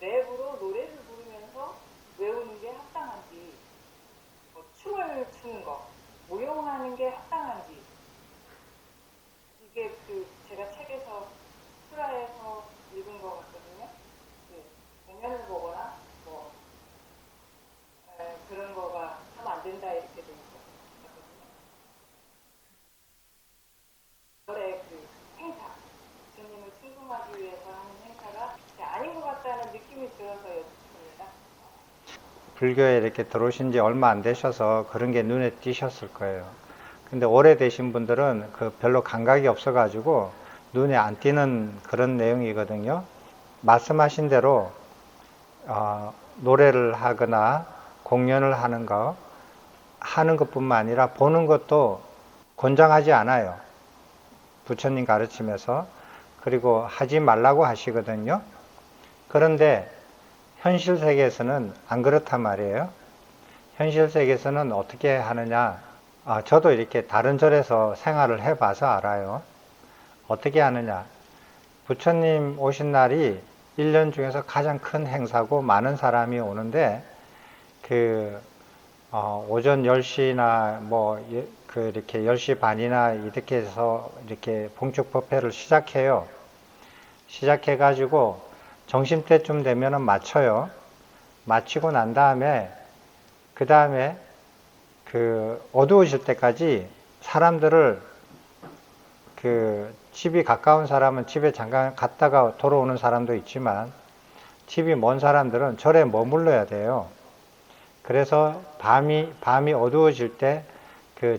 랩으로 노래를 부르면서 외우는 게 합당한지, 뭐 춤을 추는 거, 무용하는 게 합당한지, 이게 제가 책에서 수라에서 읽은 거 같거든요. 공연을 보거나 뭐 그런 거가 하면 안 된다 이렇게 돼 있거든요. 절의 행사, 부처님을 출금하기 위해서 하는 행사가 아닌 것 같다는 느낌이 들어서 여쭙습니다. 불교에 이렇게 들어오신 지 얼마 안 되셔서 그런 게 눈에 띄셨을 거예요. 근데 오래되신 분들은 별로 감각이 없어가지고 눈에 안 띄는 그런 내용이거든요. 말씀하신 대로 노래를 하거나 공연을 하는 것뿐만 아니라 보는 것도 권장하지 않아요. 부처님 가르침에서. 그리고 하지 말라고 하시거든요. 그런데 현실 세계에서는 안 그렇단 말이에요. 현실 세계에서는 어떻게 하느냐. 저도 이렇게 다른 절에서 생활을 해봐서 알아요. 어떻게 하느냐. 부처님 오신 날이 1년 중에서 가장 큰 행사고 많은 사람이 오는데, 오전 10시나 이렇게 10시 반이나 이렇게 해서 이렇게 봉축법회를 시작해요. 시작해가지고 점심때쯤 되면은 마쳐요. 마치고 난 다음에, 어두워질 때까지 사람들을 집이 가까운 사람은 집에 잠깐 갔다가 돌아오는 사람도 있지만 집이 먼 사람들은 절에 머물러야 돼요. 그래서 밤이 어두워질 때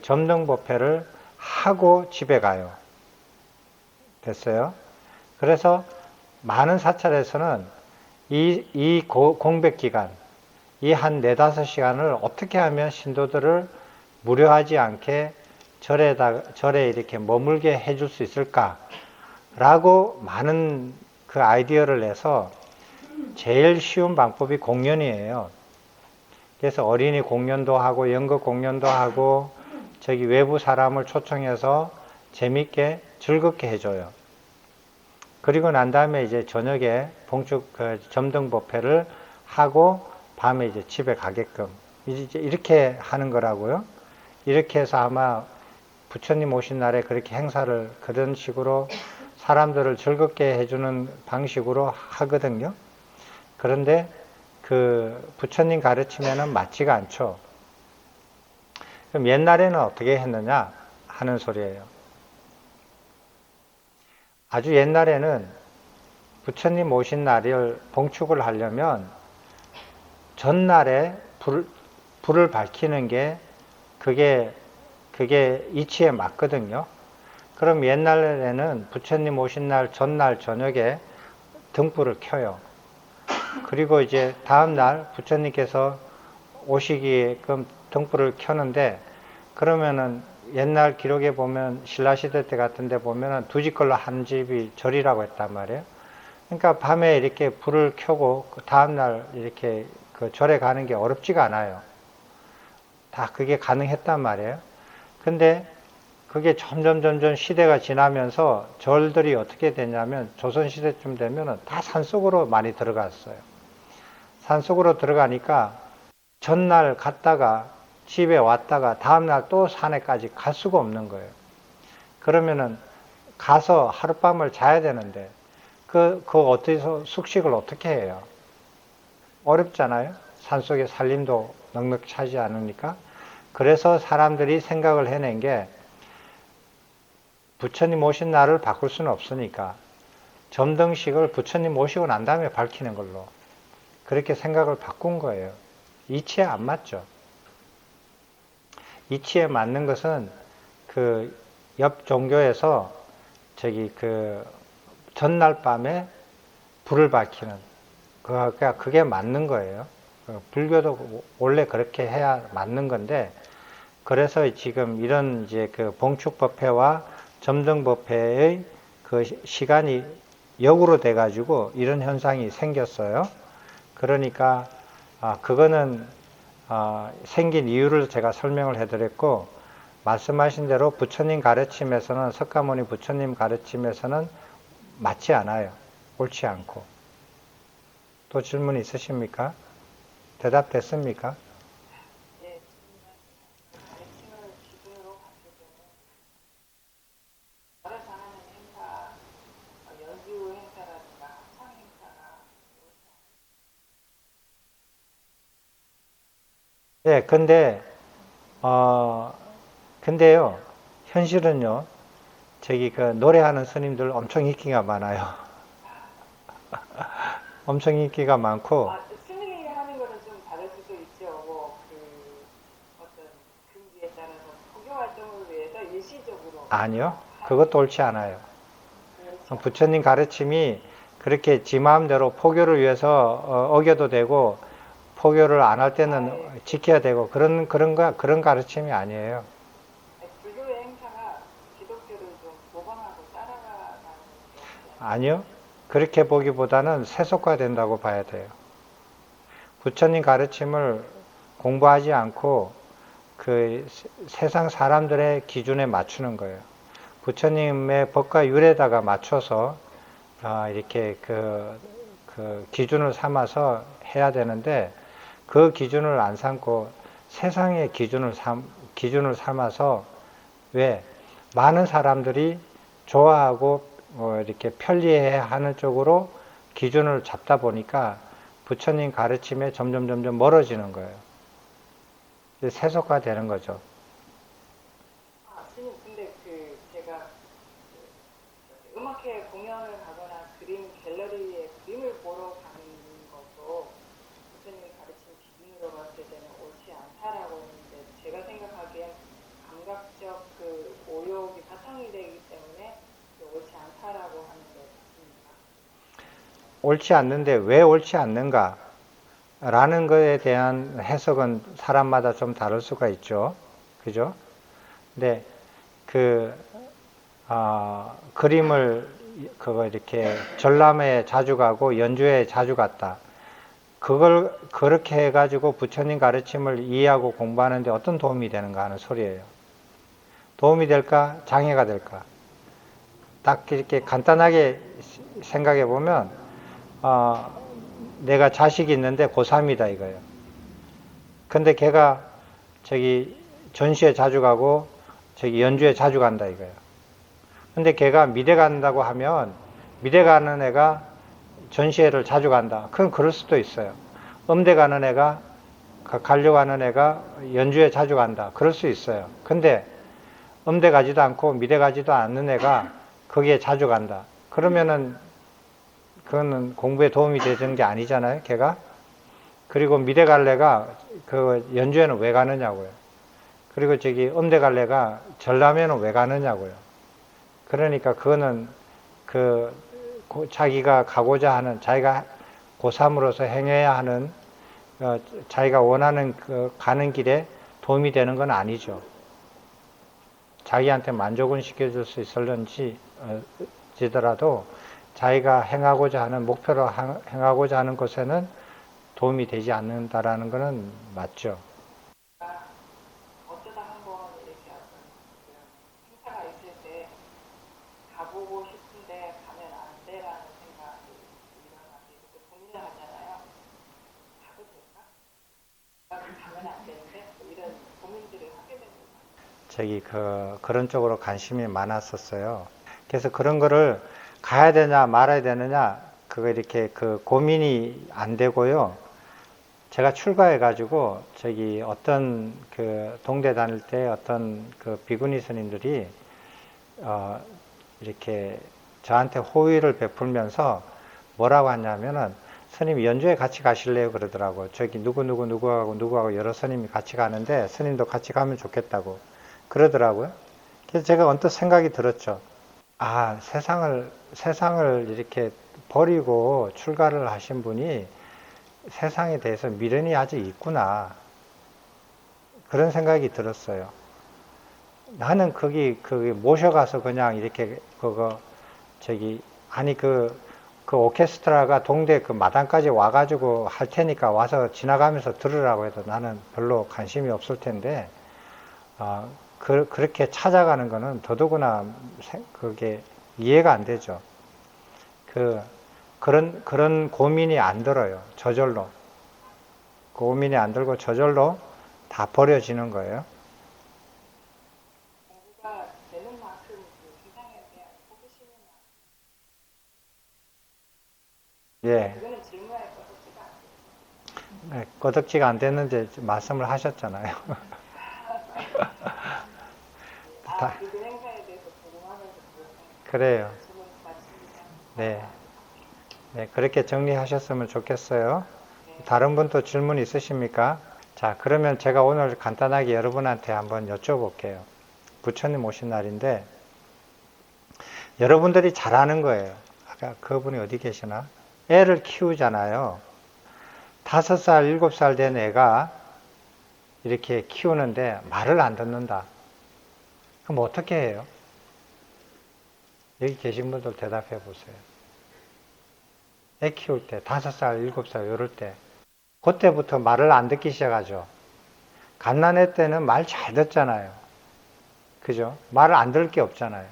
점등법회를 하고 집에 가요. 됐어요? 그래서 많은 사찰에서는 이 공백 기간, 이 한 4-5시간을 어떻게 하면 신도들을 무료하지 않게 절에 이렇게 머물게 해줄 수 있을까라고 많은 아이디어를 내서 제일 쉬운 방법이 공연이에요. 그래서 어린이 공연도 하고 연극 공연도 하고 외부 사람을 초청해서 재밌게 즐겁게 해줘요. 그리고 난 다음에 이제 저녁에 점등법회를 하고 밤에 이제 집에 가게끔 이제 이렇게 하는 거라고요. 이렇게 해서 아마 부처님 오신 날에 그렇게 행사를 그런 식으로 사람들을 즐겁게 해주는 방식으로 하거든요. 그런데 부처님 가르침에는 맞지가 않죠. 그럼 옛날에는 어떻게 했느냐 하는 소리예요. 아주 옛날에는 부처님 오신 날을 봉축을 하려면 전날에 불을 밝히는 게 그게 이치에 맞거든요. 그럼 옛날에는 부처님 오신 날 전날 저녁에 등불을 켜요. 그리고 이제 다음날 부처님께서 오시게끔 등불을 켜는데, 그러면은 옛날 기록에 보면 신라시대 때 같은 데 보면은 2집 걸로 한 집이 절이라고 했단 말이에요. 그러니까 밤에 이렇게 불을 켜고 다음날 이렇게 절에 가는 게 어렵지가 않아요. 다 그게 가능했단 말이에요. 근데 그게 점점 시대가 지나면서 절들이 어떻게 되냐면 조선시대쯤 되면은 다 산속으로 많이 들어갔어요. 산속으로 들어가니까 전날 갔다가 집에 왔다가 다음날 또 산에까지 갈 수가 없는 거예요. 그러면은 가서 하룻밤을 자야 되는데 어디서 숙식을 어떻게 해요? 어렵잖아요. 산속에 살림도 넉넉 차지 않으니까. 그래서 사람들이 생각을 해낸 게 부처님 오신 날을 바꿀 수는 없으니까 점등식을 부처님 오시고 난 다음에 밝히는 걸로 그렇게 생각을 바꾼 거예요. 이치에 안 맞죠. 이치에 맞는 것은 옆 종교에서 전날 밤에 불을 밝히는 그게 맞는 거예요. 불교도 원래 그렇게 해야 맞는 건데 그래서 지금 이런 이제 그 봉축법회와 점등법회의 그 시간이 역으로 돼가지고 이런 현상이 생겼어요. 그러니까 그거는 생긴 이유를 제가 설명을 해드렸고, 말씀하신 대로 부처님 가르침에서는, 석가모니 부처님 가르침에서는 맞지 않아요. 옳지 않고. 또 질문 있으십니까? 대답됐습니까? 예, 가르침을 기준으로 봤을 때는 나를 잘하는 행사, 연주 행사라든가 합창 행사가 네, 근데요, 현실은요, 저기 그 노래하는 스님들 엄청 인기가 많아요. 엄청 인기가 많고, 스님이 하는 거는 좀 다를 수도 있죠. 어떤 금기에 따라서 포교 활동을 위해서 일시적으로 아니요, 그것도 옳지 않아요. 부처님 가르침이 그렇게 지 마음대로 포교를 위해서 어겨도 되고, 포교를 안 할 때는 지켜야 되고, 그런 가르침이 아니에요. 불교의 행사가 기독교를 좀 모방하고 따라가는 아니요. 그렇게 보기보다는 세속화된다고 봐야 돼요. 부처님 가르침을 공부하지 않고 그 세상 사람들의 기준에 맞추는 거예요. 부처님의 법과 율에다가 맞춰서 이렇게 그 기준을 삼아서 해야 되는데, 그 기준을 안 삼고 세상의 기준을 삼아서, 왜 많은 사람들이 좋아하고 이렇게 편리해 하는 쪽으로 기준을 잡다 보니까 부처님 가르침에 점점 멀어지는 거예요. 세속화 되는 거죠. 스님, 근데 제가 음악회 공연을 가거나 그림 갤러리에 그림을 보러 가는 것도 부처님의 가르침 기준으로 봤을 때는 옳지 않다라고 했는데, 제가 생각하기엔 감각적 그 오욕이 바탕이 되기 때문에 옳지 않다라고 하는 게 맞습니까? 옳지 않는데 왜 옳지 않는가? 라는 것에 대한 해석은 사람마다 좀 다를 수가 있죠. 그죠? 근데 그림을 이렇게 전람회에 자주 가고 연주회에 자주 갔다. 그걸 그렇게 해가지고 부처님 가르침을 이해하고 공부하는데 어떤 도움이 되는가 하는 소리예요. 도움이 될까? 장애가 될까? 딱 이렇게 간단하게 생각해 보면, 내가 자식이 있는데 고3이다 이거예요. 근데 걔가 저기 전시회 자주 가고 저기 연주회 자주 간다 이거예요. 근데 걔가 미대 간다고 하면, 미대 가는 애가 전시회를 자주 간다. 그건 그럴 수도 있어요. 음대 가는 애가, 가려고 하는 애가 연주회 자주 간다. 그럴 수 있어요. 근데 음대 가지도 않고 미대 가지도 않는 애가 거기에 자주 간다. 그러면은 그거는 공부에 도움이 되는 게 아니잖아요, 걔가. 그리고 미대 갈래가 그 연주회는 왜 가느냐고요. 그리고 저기 음대 갈래가 전람회는 왜 가느냐고요. 그러니까 그거는 자기가 가고자 하는, 자기가 고3으로서 행해야 하는, 자기가 원하는 가는 길에 도움이 되는 건 아니죠. 자기한테 만족은 시켜줄 수 있을런지 지더라도 자기가 행하고자 하는, 목표로 행하고자 하는 것에는 도움이 되지 않는다라는 것은 맞죠. 어쩌다 한번 이렇게 어떤 행사가 있을 때 가보고 싶은데 가면 안 돼라는 생각이 일어나서 이렇게 고민을 하잖아요. 가도 될까? 가면 안 되는데 이런 고민들을 하게 되는 거예요. 그런 쪽으로 관심이 많았었어요. 그래서 그런 거를 가야 되냐 말아야 되느냐, 그거 이렇게 고민이 안 되고요. 제가 출가해가지고 어떤 동대 다닐 때 어떤 비구니 스님들이 이렇게 저한테 호의를 베풀면서 뭐라고 하냐면은, 스님 연주회 같이 가실래요? 그러더라고요. 저기 누구하고 여러 스님이 같이 가는데 스님도 같이 가면 좋겠다고 그러더라고요. 그래서 제가 언뜻 생각이 들었죠. 세상을 이렇게 버리고 출가를 하신 분이 세상에 대해서 미련이 아직 있구나. 그런 생각이 들었어요. 나는 거기 모셔가서 그냥 이렇게, 아니 그 오케스트라가 동네 그 마당까지 와가지고 할 테니까 와서 지나가면서 들으라고 해도 나는 별로 관심이 없을 텐데, 그렇게 찾아가는 거는 더더구나 그게 이해가 안 되죠. 그런 고민이 안 들어요. 저절로. 고민이 안 들고 저절로 다 버려지는 거예요. 공부가 되는 만큼 그 세상에 대한 호기심이 예. 그거는 질문에 거듭지가 않아요. 네, 거덕지가 안 됐는데 말씀을 하셨잖아요. 다, 그리고 행사에 대해서 궁금하면서 그래요. 질문 맞습니다. 네. 네, 그렇게 정리하셨으면 좋겠어요. 다른 분 또 질문 있으십니까? 자, 그러면 제가 오늘 간단하게 여러분한테 한번 여쭤볼게요. 부처님 오신 날인데, 여러분들이 잘 아는 거예요. 아까 그분이 어디 계시나? 애를 키우잖아요. 5살, 7살 된 애가 이렇게 키우는데 말을 안 듣는다. 그럼 어떻게 해요? 여기 계신 분들 대답해 보세요. 애 키울 때, 5살, 7살, 이럴 때. 그때부터 말을 안 듣기 시작하죠. 갓난애 때는 말 잘 듣잖아요. 그죠? 말을 안 들을 게 없잖아요.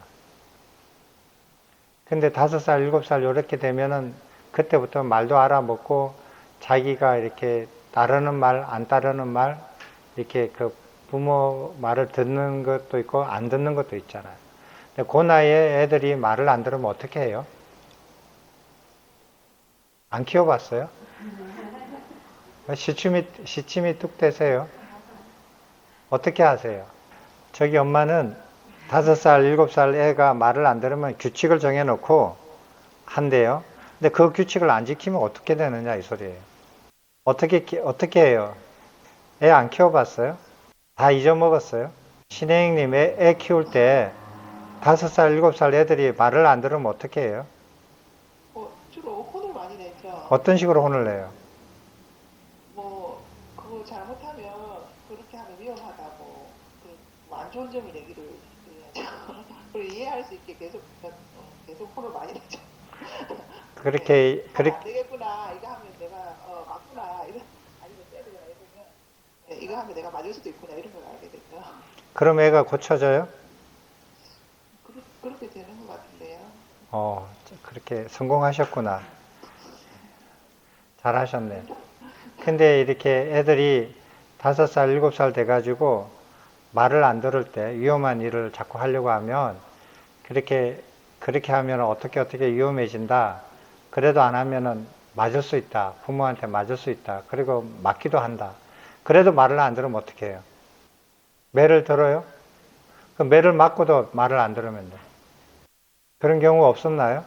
근데 5살, 7살 이렇게 되면은 그때부터 말도 알아먹고 자기가 이렇게 따르는 말, 안 따르는 말, 이렇게 그 부모 말을 듣는 것도 있고 안 듣는 것도 있잖아요. 근데 그 나이에 애들이 말을 안 들으면 어떻게 해요? 안 키워봤어요? 시침이 뚝 되세요? 어떻게 하세요? 저기 엄마는 5살, 7살 애가 말을 안 들으면 규칙을 정해놓고 한대요. 근데 그 규칙을 안 지키면 어떻게 되느냐 이 소리예요. 어떻게 해요? 애 안 키워봤어요? 다 잊어먹었어요? 신혜영님 애 키울 때 5살, 7살 애들이 말을 안 들으면 어떻게 해요? 주로 혼을 많이 내죠. 어떤 식으로 혼을 내요? 그거 잘못하면 그렇게 하면 위험하다고 안 좋은 점을 얘기를 해야죠. 그리고 이해할 수 있게 계속 혼을 많이 내죠. 그렇게 안 되겠구나. 이거 하면 내가 맞구나. 아니면 때리거나 이러면 이거 하면 내가 맞을 수도 있구나. 이런 걸 알게 되죠. 그럼 애가 고쳐져요? 그렇게 되는 것 같은데요. 그렇게 성공하셨구나. 잘하셨네. 근데 이렇게 애들이 5살, 7살 돼가지고 말을 안 들을 때 위험한 일을 자꾸 하려고 하면 그렇게 하면 어떻게 위험해진다. 그래도 안 하면은 맞을 수 있다. 부모한테 맞을 수 있다. 그리고 맞기도 한다. 그래도 말을 안 들으면 어떻게 해요? 매를 들어요? 그 매를 맞고도 말을 안 들으면 돼. 그런 경우 없었나요?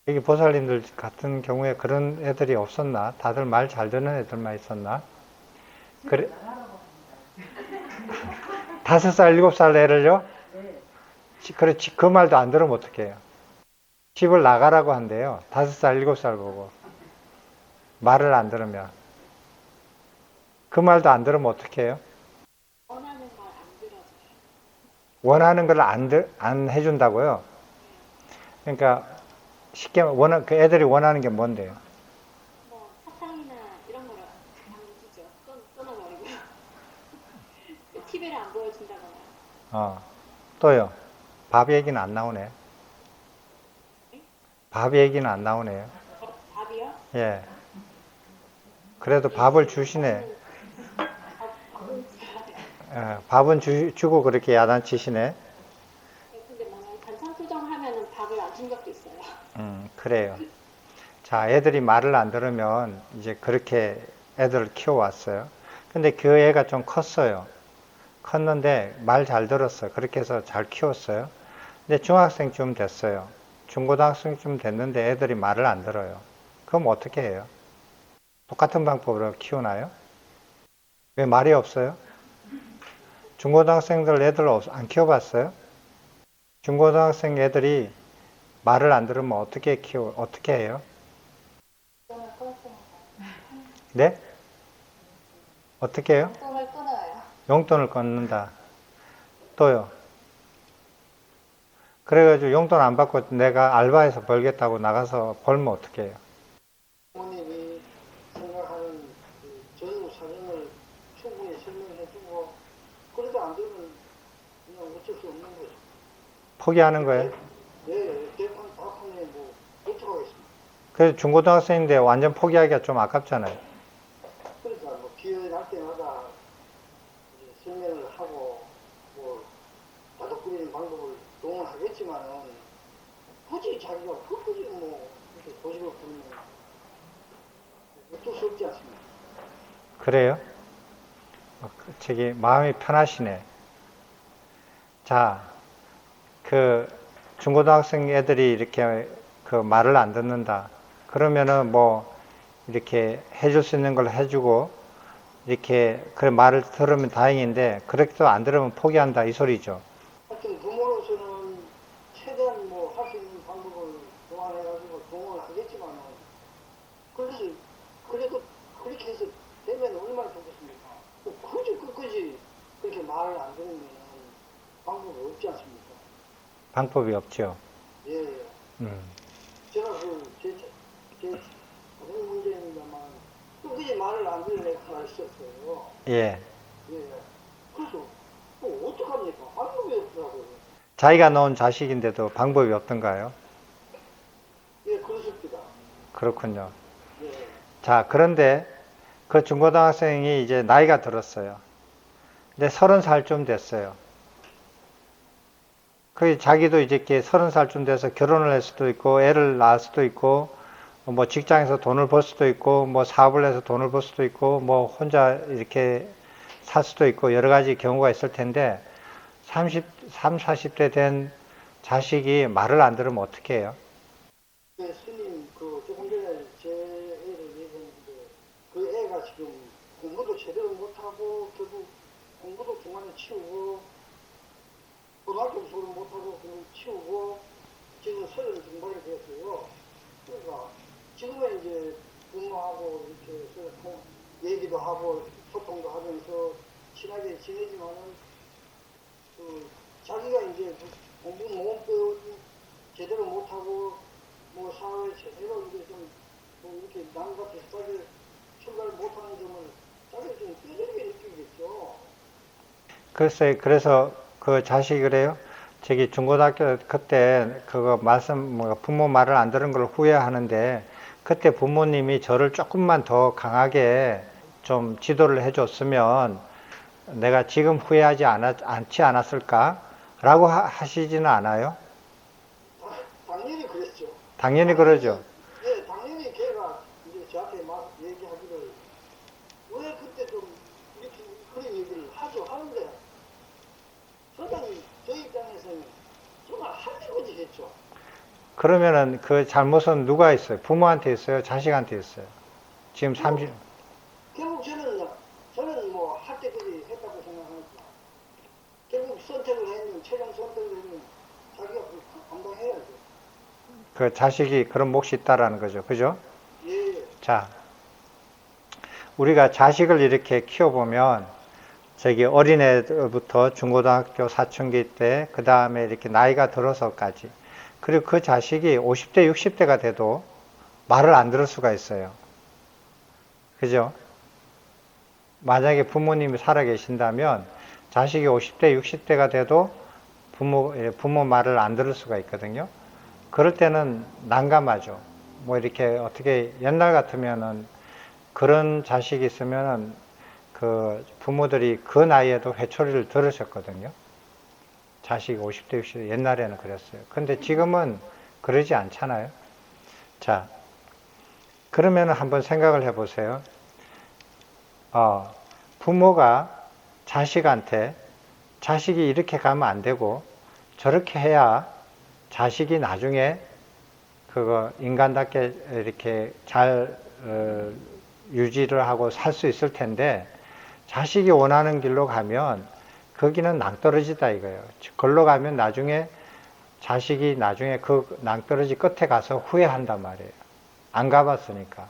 여기 보살님들 같은 경우에 그런 애들이 없었나? 다들 말 잘 듣는 애들만 있었나? 그래? 5살, 7살 애를요? 그렇지, 그 말도 안 들으면 어떡해요? 집을 나가라고 한대요. 5살, 7살 보고. 말을 안 들으면. 그 말도 안 들으면 어떡해요? 원하는 말 안 들어줘요. 원하는 걸 안 해준다고요? 그러니까, 쉽게, 그 애들이 원하는 게 뭔데요? 뭐 사탕이나 이런 거를 안 주죠. 끊어버리고요. TV를 안 보여준다거나. 또요. 밥 얘기는 안 나오네. 밥 얘기는 안 나오네요. 밥이요? 예. 그래도 밥을 주시네. 밥은 주고 그렇게 야단치시네. 근데 만약에 반찬 투정하면은 밥을 안 준 적도 있어요. 그래요. 자, 애들이 말을 안 들으면 이제 그렇게 애들을 키워왔어요. 근데 그 애가 좀 컸어요. 컸는데 말 잘 들었어요. 그렇게 해서 잘 키웠어요. 근데 중학생쯤 됐어요. 중고등학생쯤 됐는데 애들이 말을 안 들어요. 그럼 어떻게 해요? 똑같은 방법으로 키우나요? 왜 말이 없어요? 중고등학생들 애들 안 키워봤어요? 중고등학생 애들이 말을 안 들으면 어떻게 해요? 네? 어떻게 해요? 똥을 끊어요. 용돈을 끊는다. 또요. 그래가지고 용돈 안 받고 내가 알바해서 벌겠다고 나가서 벌면 어떻게 해요? 부모님이 생각하는 그 전후 사정을 충분히 설명해주고 그래도 안 되면 그냥 어쩔 수 없는 거죠. 포기하는 거예요? 네, 대판 다판에 뭐 어떡하겠습니까? 그래서 중고등학생인데 완전 포기하기가 좀 아깝잖아요. 그러니까 뭐 기회 날 때마다 이제 설명을 하고 뭐 다독거리는 방법을 동원하겠지만은 굳이 자기가 굳이 뭐 이렇게 고집을 부리면 어쩔 수 없지 않습니까? 그래요? 저기 마음이 편하시네. 자, 그 중고등학생 애들이 이렇게 그 말을 안 듣는다. 그러면은 뭐 이렇게 해줄 수 있는 걸 해주고 이렇게 그 말을 들으면 다행인데 그렇게도 안 들으면 포기한다 이 소리죠. 하여튼 부모로서는 최대한 뭐 할 수 있는 방법을 동원해가지고 동원을 하겠지만은 그래도 그렇게 해서 되면 얼마나 좋겠습니까? 굳이 끝까지 그렇게 말을 안 들으면 방법이 없지 않습니까? 방법이 없죠. 예. 음. 제가 제 다른 문제입니다만 끝까지 말을 안 들은 애가 하나 있었어요. 예. 예. 그래서 뭐 어떡합니까? 방법이 없더라고요. 자기가 낳은 자식인데도 방법이 없던가요? 예, 그렇습니다. 그렇군요. 예. 자, 그런데 그 중고등학생이 이제 나이가 들었어요. 근데 30살쯤 됐어요. 그 자기도 이제 이렇게 30살쯤 돼서 결혼을 할 수도 있고, 애를 낳을 수도 있고, 뭐 직장에서 돈을 벌 수도 있고, 뭐 사업을 해서 돈을 벌 수도 있고, 뭐 혼자 이렇게 살 수도 있고, 여러 가지 경우가 있을 텐데, 40대 된 자식이 말을 안 들으면 어떻게 해요? 네, 스님, 조금 전에 제 애를 얘기했는데, 그 애가 지금 공부도 제대로 못하고, 결국 공부도 중간에 치우고, 고등학교 수업을 못하고, 그냥 치우고, 지금 30 중반이 되었어요. 그러니까, 지금은 이제 부모하고 이렇게 해서 얘기도 하고, 소통도 하면서 친하게 지내지만은, 자기가 이제 공부 못 배우고, 제대로 못하고, 뭐 사회 제대로 이게 좀뭐 이렇게 남과 비슷하게 출발 못하는 점을 자기가 좀 뼈저리게 느끼겠죠. 글쎄, 그래서 그 자식이 그래요? 저기 중고등학교 그때 그거 부모 말을 안 들은 걸 후회하는데 그때 부모님이 저를 조금만 더 강하게 좀 지도를 해줬으면 내가 지금 후회하지 않지 않았을까? 라고 하시지는 않아요? 당연히 그랬죠. 당연히 그러죠. 예, 당연히 걔가 이제 저한테 막 얘기하기를 왜 그때 좀 이렇게 그런 얘기를 하죠 하는데 저는 저 입장에서는 정말 할리거지 했죠. 그러면은 그 잘못은 누가 있어요? 부모한테 있어요? 자식한테 있어요? 지금 30, 결국 저는 뭐 할 때까지 했다고 생각하니까 결국 선택을 했는 최종 선택을 했는 자기가 감당해야죠. 그 자식이 그런 몫이 있다라는 거죠. 그죠? 예. 자, 우리가 자식을 이렇게 키워보면 저기 어린애부터 중고등학교 사춘기 때, 그 다음에 이렇게 나이가 들어서까지, 그리고 그 자식이 50대, 60대가 돼도 말을 안 들을 수가 있어요. 그죠? 만약에 부모님이 살아 계신다면 자식이 50대, 60대가 돼도 부모 말을 안 들을 수가 있거든요. 그럴 때는 난감하죠. 뭐 이렇게 어떻게 옛날 같으면은 그런 자식이 있으면은 그 부모들이 그 나이에도 회초리를 들으셨거든요. 자식이 50대, 60대 옛날에는 그랬어요. 근데 지금은 그러지 않잖아요. 자, 그러면 한번 생각을 해보세요. 부모가 자식한테 자식이 이렇게 가면 안 되고 저렇게 해야 자식이 나중에 그거 인간답게 이렇게 잘 유지를 하고 살 수 있을 텐데 자식이 원하는 길로 가면 거기는 낭떠러지다 이거예요. 걸로 가면 나중에 자식이 나중에 그 낭떠러지 끝에 가서 후회한단 말이에요. 안 가봤으니까.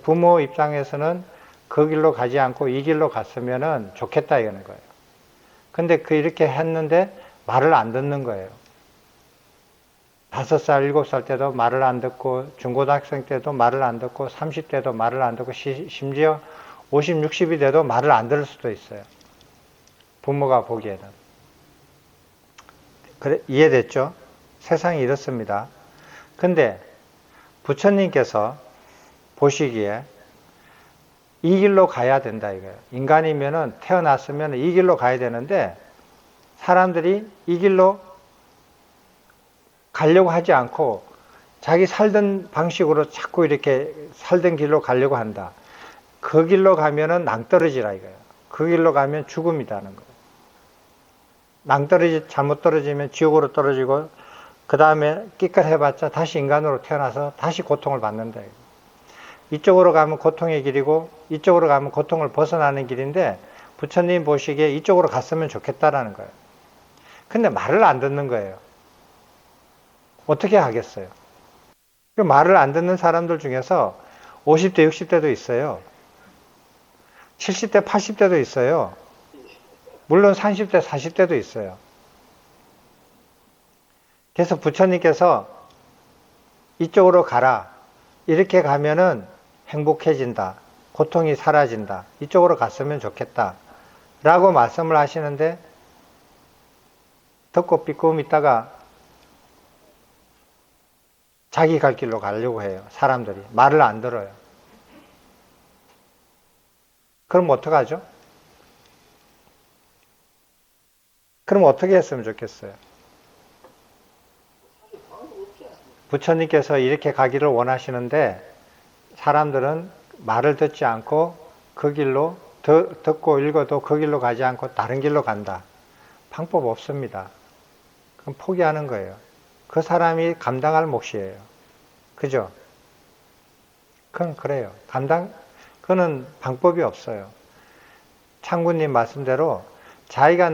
부모 입장에서는 그 길로 가지 않고 이 길로 갔으면은 좋겠다 이거는 거예요. 근데 이렇게 했는데 말을 안 듣는 거예요. 5살, 7살 때도 말을 안 듣고, 중고등학생 때도 말을 안 듣고, 30대도 말을 안 듣고, 심지어 50, 60이 돼도 말을 안 들을 수도 있어요. 부모가 보기에는. 그래, 이해됐죠? 세상이 이렇습니다. 근데 부처님께서 보시기에 이 길로 가야 된다 이거예요. 인간이면은 태어났으면 이 길로 가야 되는데 사람들이 이 길로 가려고 하지 않고 자기 살던 방식으로 자꾸 이렇게 살던 길로 가려고 한다. 그 길로 가면은 낭떠러지라 이거예요. 그 길로 가면 죽음이라는 거예요. 잘못 떨어지면 지옥으로 떨어지고 그 다음에 끼껏 해봤자 다시 인간으로 태어나서 다시 고통을 받는다. 이쪽으로 가면 고통의 길이고 이쪽으로 가면 고통을 벗어나는 길인데 부처님 보시기에 이쪽으로 갔으면 좋겠다라는 거예요. 근데 말을 안 듣는 거예요. 어떻게 하겠어요? 그 말을 안 듣는 사람들 중에서 50대, 60대도 있어요. 70대, 80대도 있어요. 물론 30대, 40대도 있어요. 그래서 부처님께서 이쪽으로 가라. 이렇게 가면은 행복해진다. 고통이 사라진다. 이쪽으로 갔으면 좋겠다. 라고 말씀을 하시는데 듣고 삐끔 있다가 자기 갈 길로 가려고 해요. 사람들이. 말을 안 들어요. 그럼 어떡하죠? 그럼 어떻게 했으면 좋겠어요? 부처님께서 이렇게 가기를 원하시는데 사람들은 말을 듣지 않고 그 길로 듣고 읽어도 그 길로 가지 않고 다른 길로 간다. 방법 없습니다. 그럼 포기하는 거예요. 그 사람이 감당할 몫이에요. 그죠? 그건 그래요. 그거는 방법이 없어요. 창구님 말씀대로 자기가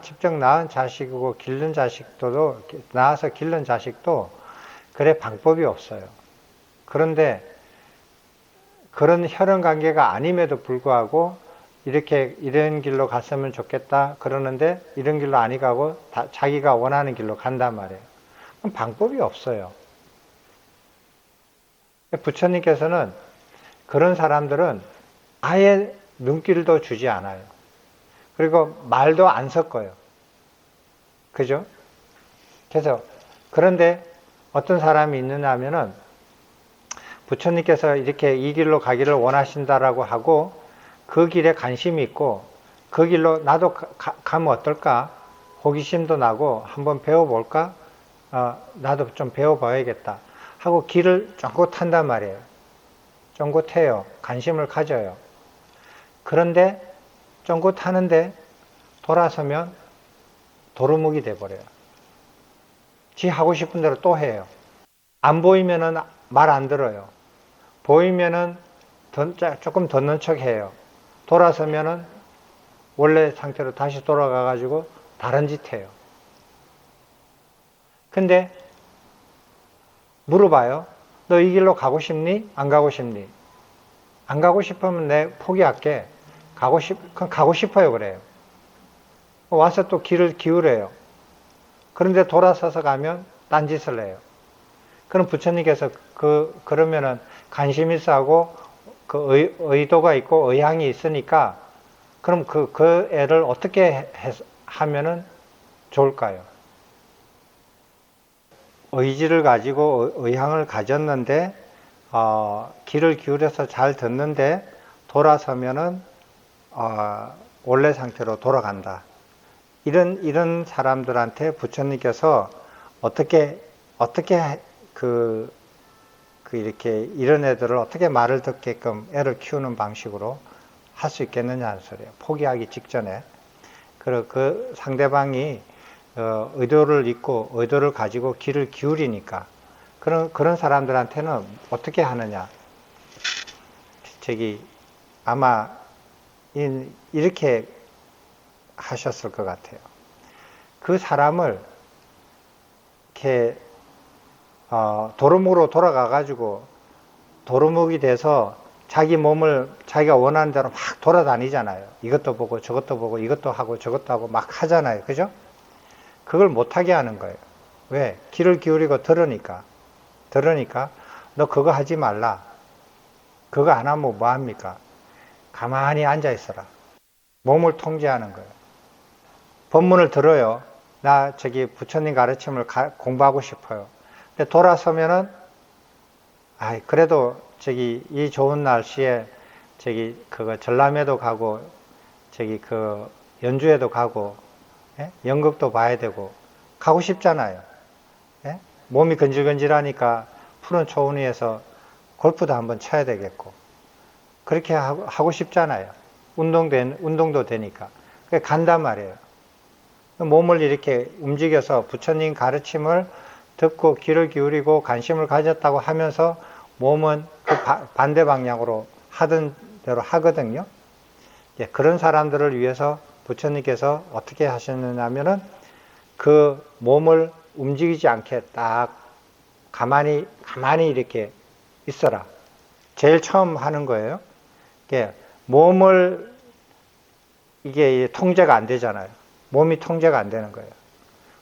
직접 낳은 자식이고 기른 자식도 낳아서 기른 자식도 그래 방법이 없어요. 그런데 그런 혈연 관계가 아님에도 불구하고 이런 길로 갔으면 좋겠다 그러는데 이런 길로 아니 가고 자기가 원하는 길로 간단 말이에요. 그럼 방법이 없어요. 부처님께서는 그런 사람들은 아예 눈길도 주지 않아요. 그리고 말도 안 섞어요. 그죠? 그래서 그런데 어떤 사람이 있느냐 하면은 부처님께서 이렇게 이 길로 가기를 원하신다라고 하고 그 길에 관심이 있고 그 길로 나도 가면 어떨까? 호기심도 나고 한번 배워볼까? 나도 좀 배워봐야겠다 하고 길을 쫑긋 한단 말이에요. 쫑긋해요. 관심을 가져요. 그런데 쫑긋 하는데 돌아서면 도루묵이 돼버려요. 지 하고 싶은 대로 또 해요. 안 보이면은 말 안 들어요. 보이면은 조금 듣는 척 해요. 돌아서면은 원래 상태로 다시 돌아가가지고 다른 짓 해요. 근데 물어봐요. 너 이 길로 가고 싶니? 안 가고 싶니? 안 가고 싶으면 내 포기할게. 그럼 가고 싶어요. 그래요. 와서 또 귀를 기울여요. 그런데 돌아서서 가면 딴짓을 해요. 그럼 부처님께서 그러면은 관심 있어 하고 그 의도가 있고 의향이 있으니까 그럼 그 애를 어떻게 하면은 좋을까요? 의지를 가지고 의향을 가졌는데 귀를 기울여서 잘 듣는데 돌아서면은 원래 상태로 돌아간다. 이런 사람들한테 부처님께서 어떻게 이렇게 이런 애들을 어떻게 말을 듣게끔 애를 키우는 방식으로 할 수 있겠느냐 하는 소리예요. 포기하기 직전에. 그리고 그 상대방이 의도를 잊고 의도를 가지고 귀를 기울이니까 그런 사람들한테는 어떻게 하느냐. 아마 이렇게 하셨을 것 같아요. 그 사람을 이렇게 도루묵으로 돌아가가지고 도루묵이 돼서 자기 몸을 자기가 원하는 대로 막 돌아다니잖아요. 이것도 보고 저것도 보고 이것도 하고 저것도 하고 막 하잖아요. 그죠? 그걸 못하게 하는 거예요. 왜? 귀를 기울이고 들으니까. 너 그거 하지 말라. 그거 안 하면 뭐 합니까? 가만히 앉아 있어라. 몸을 통제하는 거예요. 법문을 들어요. 나 저기 부처님 가르침을 공부하고 싶어요. 근데 돌아서면은 그래도 저기 이 좋은 날씨에 저기 그거 전람회도 가고 저기 그 연주회도 가고 연극도 봐야 되고 가고 싶잖아요. 몸이 근질근질하니까 푸른 초원 위에서 골프도 한번 쳐야 되겠고 그렇게 하고 싶잖아요. 운동도 되니까. 간단 말이에요. 몸을 이렇게 움직여서 부처님 가르침을 듣고 귀를 기울이고 관심을 가졌다고 하면서 몸은 그 반대 방향으로 하던 대로 하거든요. 그런 사람들을 위해서 부처님께서 어떻게 하셨느냐면은 그 몸을 움직이지 않게 딱 가만히 이렇게 있어라. 제일 처음 하는 거예요. 몸을 이게 통제가 안 되잖아요. 몸이 통제가 안 되는 거예요.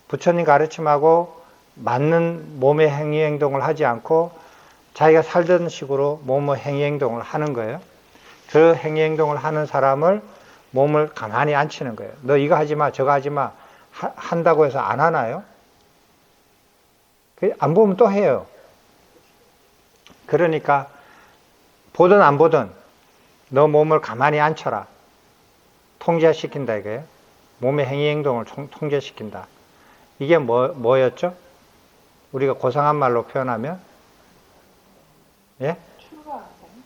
부처님 가르침하고 맞는 몸의 행위 행동을 하지 않고 자기가 살던 식으로 몸의 행위 행동을 하는 거예요. 그 행위 행동을 하는 사람을 몸을 가만히 앉히는 거예요. 너 이거 하지 마, 저거 하지 마 한다고 해서 안 하나요? 안 보면 또 해요. 그러니까 보든 안 보든 너 몸을 가만히 앉혀라. 통제시킨다 이거예요. 몸의 행위 행동을 통제시킨다. 이게 뭐였죠? 우리가 고상한 말로 표현하면 예? 출가 아닌가요?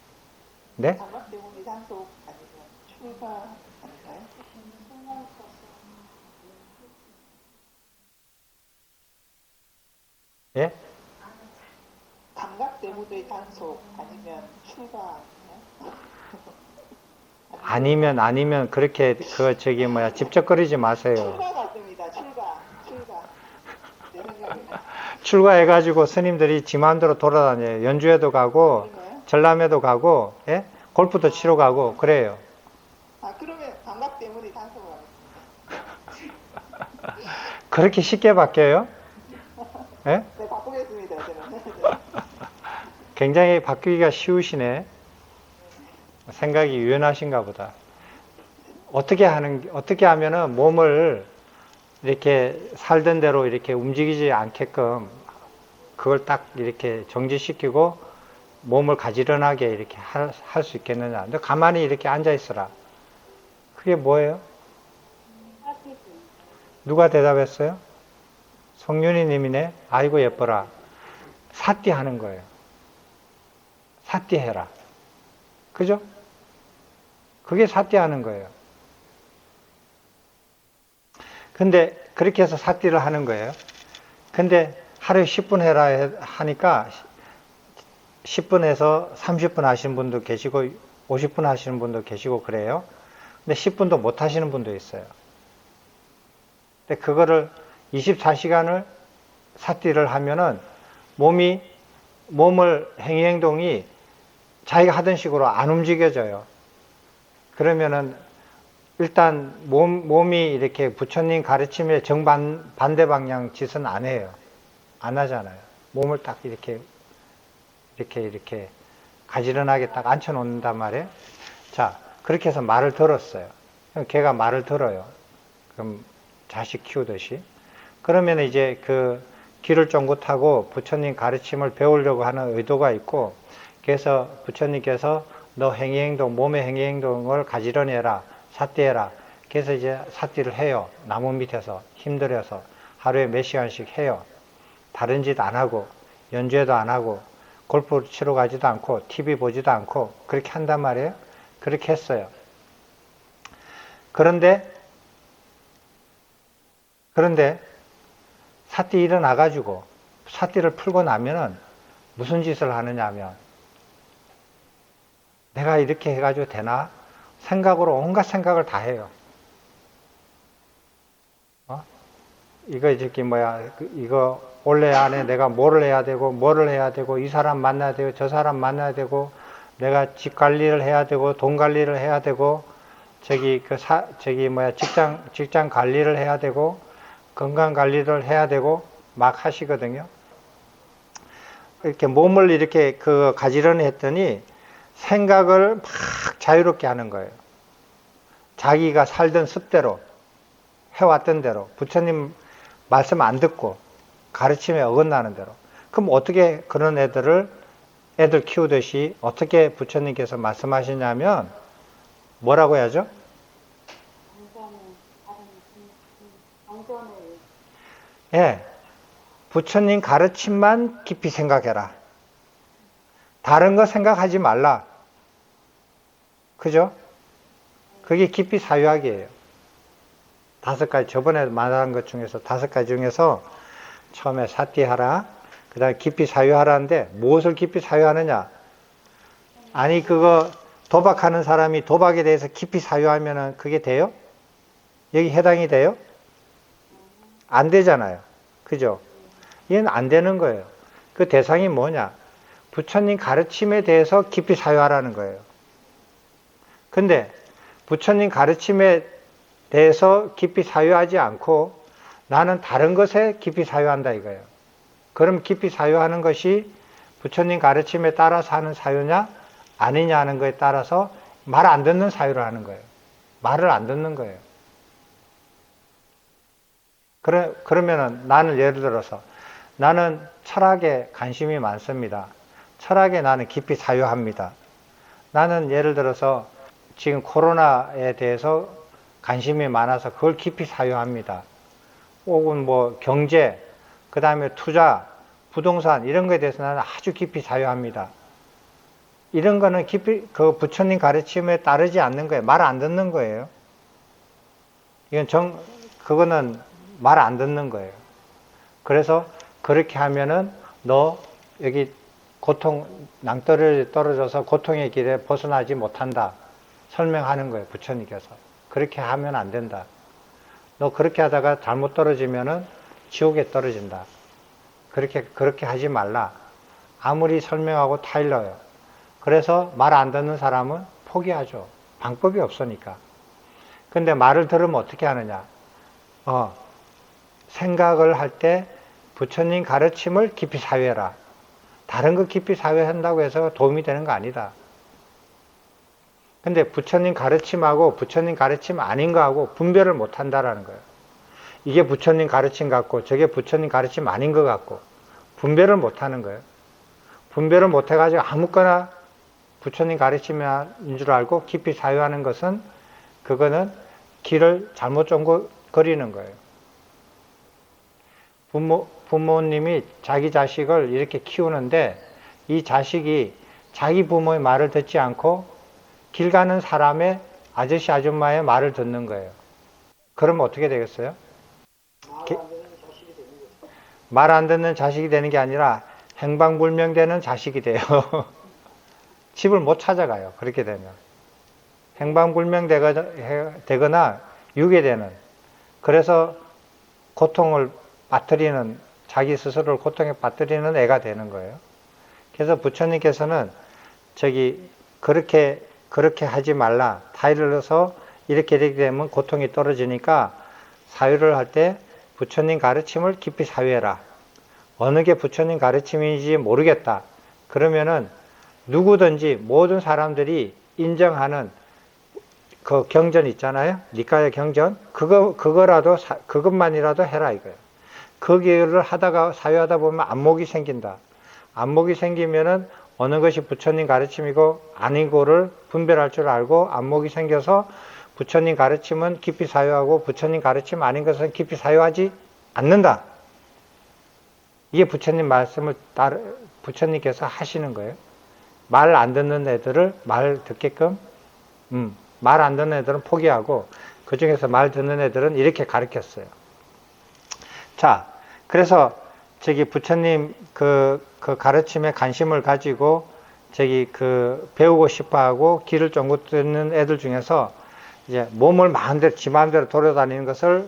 네? 감각 때문에 단속 아니면 출가 아닌가요? 예? 감각 때문에 단속 아니면 출가 아닌가요? 아니면 그렇게 집적거리지 마세요. 출가 같습니다. 출가. 내 생각에는. 출가해가지고 스님들이 지 마음대로 돌아다녀요. 연주회도 가고 그런가요? 전람회도 가고 예? 골프도 치러 가고 그래요. 그러면 감각 때문에 단속을 하겠습니다. 그렇게 쉽게 바뀌어요? 예? 네, 바꾸겠습니다. 저는. 굉장히 바뀌기가 쉬우시네. 생각이 유연하신가 보다. 어떻게 하면은 몸을 이렇게 살던 대로 이렇게 움직이지 않게끔 그걸 딱 이렇게 정지시키고 몸을 가지런하게 이렇게 할 수 있겠느냐. 너 가만히 이렇게 앉아 있어라. 그게 뭐예요? 누가 대답했어요? 송윤희 님이네. 아이고 예뻐라. 사띠 하는 거예요. 사띠 해라. 그죠? 그게 사띠 하는 거예요. 근데 그렇게 해서 사띠를 하는 거예요. 근데 하루에 10분 해라 하니까 10분에서 30분 하시는 분도 계시고 50분 하시는 분도 계시고 그래요. 근데 10분도 못 하시는 분도 있어요. 근데 그거를 24시간을 사띠를 하면은 몸을 행위 행동이 자기가 하던 식으로 안 움직여져요. 그러면은 일단 몸이 이렇게 부처님 가르침의 반대 방향 짓은 안 해요. 안 하잖아요. 몸을 딱 이렇게 가지런하게 딱 앉혀 놓는단 말이에요. 자, 그렇게 해서 말을 들었어요. 걔가 말을 들어요. 그럼 자식 키우듯이. 그러면 이제 그 귀를 쫑긋하고 부처님 가르침을 배우려고 하는 의도가 있고, 그래서 부처님께서 너 행위행동, 몸의 행위행동을 가지런히 해라, 사띠해라. 그래서 이제 사띠를 해요. 나무 밑에서 힘들어서 하루에 몇 시간씩 해요. 다른 짓 안 하고, 연주회도 안 하고, 골프 치러 가지도 않고, TV 보지도 않고, 그렇게 한단 말이에요. 그렇게 했어요. 그런데 사띠 일어나가지고, 사띠를 풀고 나면은 무슨 짓을 하느냐 하면, 내가 이렇게 해가지고 되나? 생각으로 온갖 생각을 다 해요. 이거 이거 올해 안에 내가 뭐를 해야 되고, 이 사람 만나야 되고, 저 사람 만나야 되고, 내가 집 관리를 해야 되고, 돈 관리를 해야 되고, 직장 관리를 해야 되고, 건강 관리를 해야 되고, 막 하시거든요. 이렇게 몸을 이렇게 가지런히 했더니 생각을 막 자유롭게 하는 거예요. 자기가 살던 습대로, 해왔던 대로, 부처님 말씀 안 듣고, 가르침에 어긋나는 대로. 그럼 어떻게 그런 애들 키우듯이 어떻게 부처님께서 말씀하시냐면 뭐라고 해야죠? 예, 부처님 가르침만 깊이 생각해라. 다른 거 생각하지 말라. 그죠? 그게 깊이 사유하기예요. 5가지, 저번에 말한 것 중에서 5가지 중에서 처음에 사티하라, 그 다음에 깊이 사유하라는데 무엇을 깊이 사유하느냐? 아니 그거 도박하는 사람이 도박에 대해서 깊이 사유하면은 그게 돼요? 여기 해당이 돼요? 안 되잖아요. 그죠? 이건 안 되는 거예요. 그 대상이 뭐냐? 부처님 가르침에 대해서 깊이 사유하라는 거예요. 근데 부처님 가르침에 대해서 깊이 사유하지 않고 나는 다른 것에 깊이 사유한다 이거예요. 그럼 깊이 사유하는 것이 부처님 가르침에 따라서 하는 사유냐 아니냐 하는 거에 따라서 말 안 듣는 사유를 하는 거예요. 말을 안 듣는 거예요. 그러면은 나는 예를 들어서 나는 철학에 관심이 많습니다. 철학에 나는 깊이 사유합니다. 나는 예를 들어서 지금 코로나에 대해서 관심이 많아서 그걸 깊이 사유합니다. 혹은 뭐 경제, 그 다음에 투자, 부동산 이런 거에 대해서 나는 아주 깊이 사유합니다. 이런 거는 깊이 그 부처님 가르침에 따르지 않는 거예요. 말 안 듣는 거예요. 이건 그거는 말 안 듣는 거예요. 그래서 그렇게 하면은 너 여기 낭떠러지 떨어져서 고통의 길에 벗어나지 못한다. 설명하는 거예요. 부처님께서. 그렇게 하면 안 된다. 너 그렇게 하다가 잘못 떨어지면은 지옥에 떨어진다. 그렇게 하지 말라. 아무리 설명하고 타일러요. 그래서 말 안 듣는 사람은 포기하죠. 방법이 없으니까. 근데 말을 들으면 어떻게 하느냐? 생각을 할 때 부처님 가르침을 깊이 사유해라. 다른 거 깊이 사유한다고 해서 도움이 되는 거 아니다. 근데 부처님 가르침하고 부처님 가르침 아닌 거하고 분별을 못 한다라는 거예요. 이게 부처님 가르침 같고 저게 부처님 가르침 아닌 것 같고 분별을 못 하는 거예요. 분별을 못 해가지고 아무거나 부처님 가르침인 줄 알고 깊이 사유하는 것은 그거는 길을 잘못 쫑긋거리는 거예요. 부모님이 자기 자식을 이렇게 키우는데 이 자식이 자기 부모의 말을 듣지 않고 길 가는 사람의 아저씨 아줌마의 말을 듣는 거예요. 그러면 어떻게 되겠어요? 말 안 듣는 자식이 되는 게 아니라 행방불명되는 자식이 돼요. 집을 못 찾아가요. 그렇게 되면. 행방불명되거나 유괴되는. 그래서 고통을 빠뜨리는, 자기 스스로를 고통에 빠뜨리는 애가 되는 거예요. 그래서 부처님께서는 그렇게 하지 말라. 타일러서 이렇게 되면 고통이 떨어지니까 사유를 할 때 부처님 가르침을 깊이 사유해라. 어느 게 부처님 가르침인지 모르겠다. 그러면은 누구든지 모든 사람들이 인정하는 그 경전 있잖아요. 니까의 경전. 그것만이라도 해라 이거예요. 그 길을 사유하다 보면 안목이 생긴다. 안목이 생기면은 어느 것이 부처님 가르침이고 아니고를 분별할 줄 알고 안목이 생겨서 부처님 가르침은 깊이 사유하고 부처님 가르침 아닌 것은 깊이 사유하지 않는다. 이게 부처님 말씀을 부처님께서 하시는 거예요. 말 안 듣는 애들을 말 듣게끔, 말 안 듣는 애들은 포기하고 그 중에서 말 듣는 애들은 이렇게 가르쳤어요. 자, 그래서 부처님 그 가르침에 관심을 가지고 배우고 싶어 하고 길을 쫑긋 듣는 애들 중에서 이제 몸을 지 마음대로 돌아다니는 것을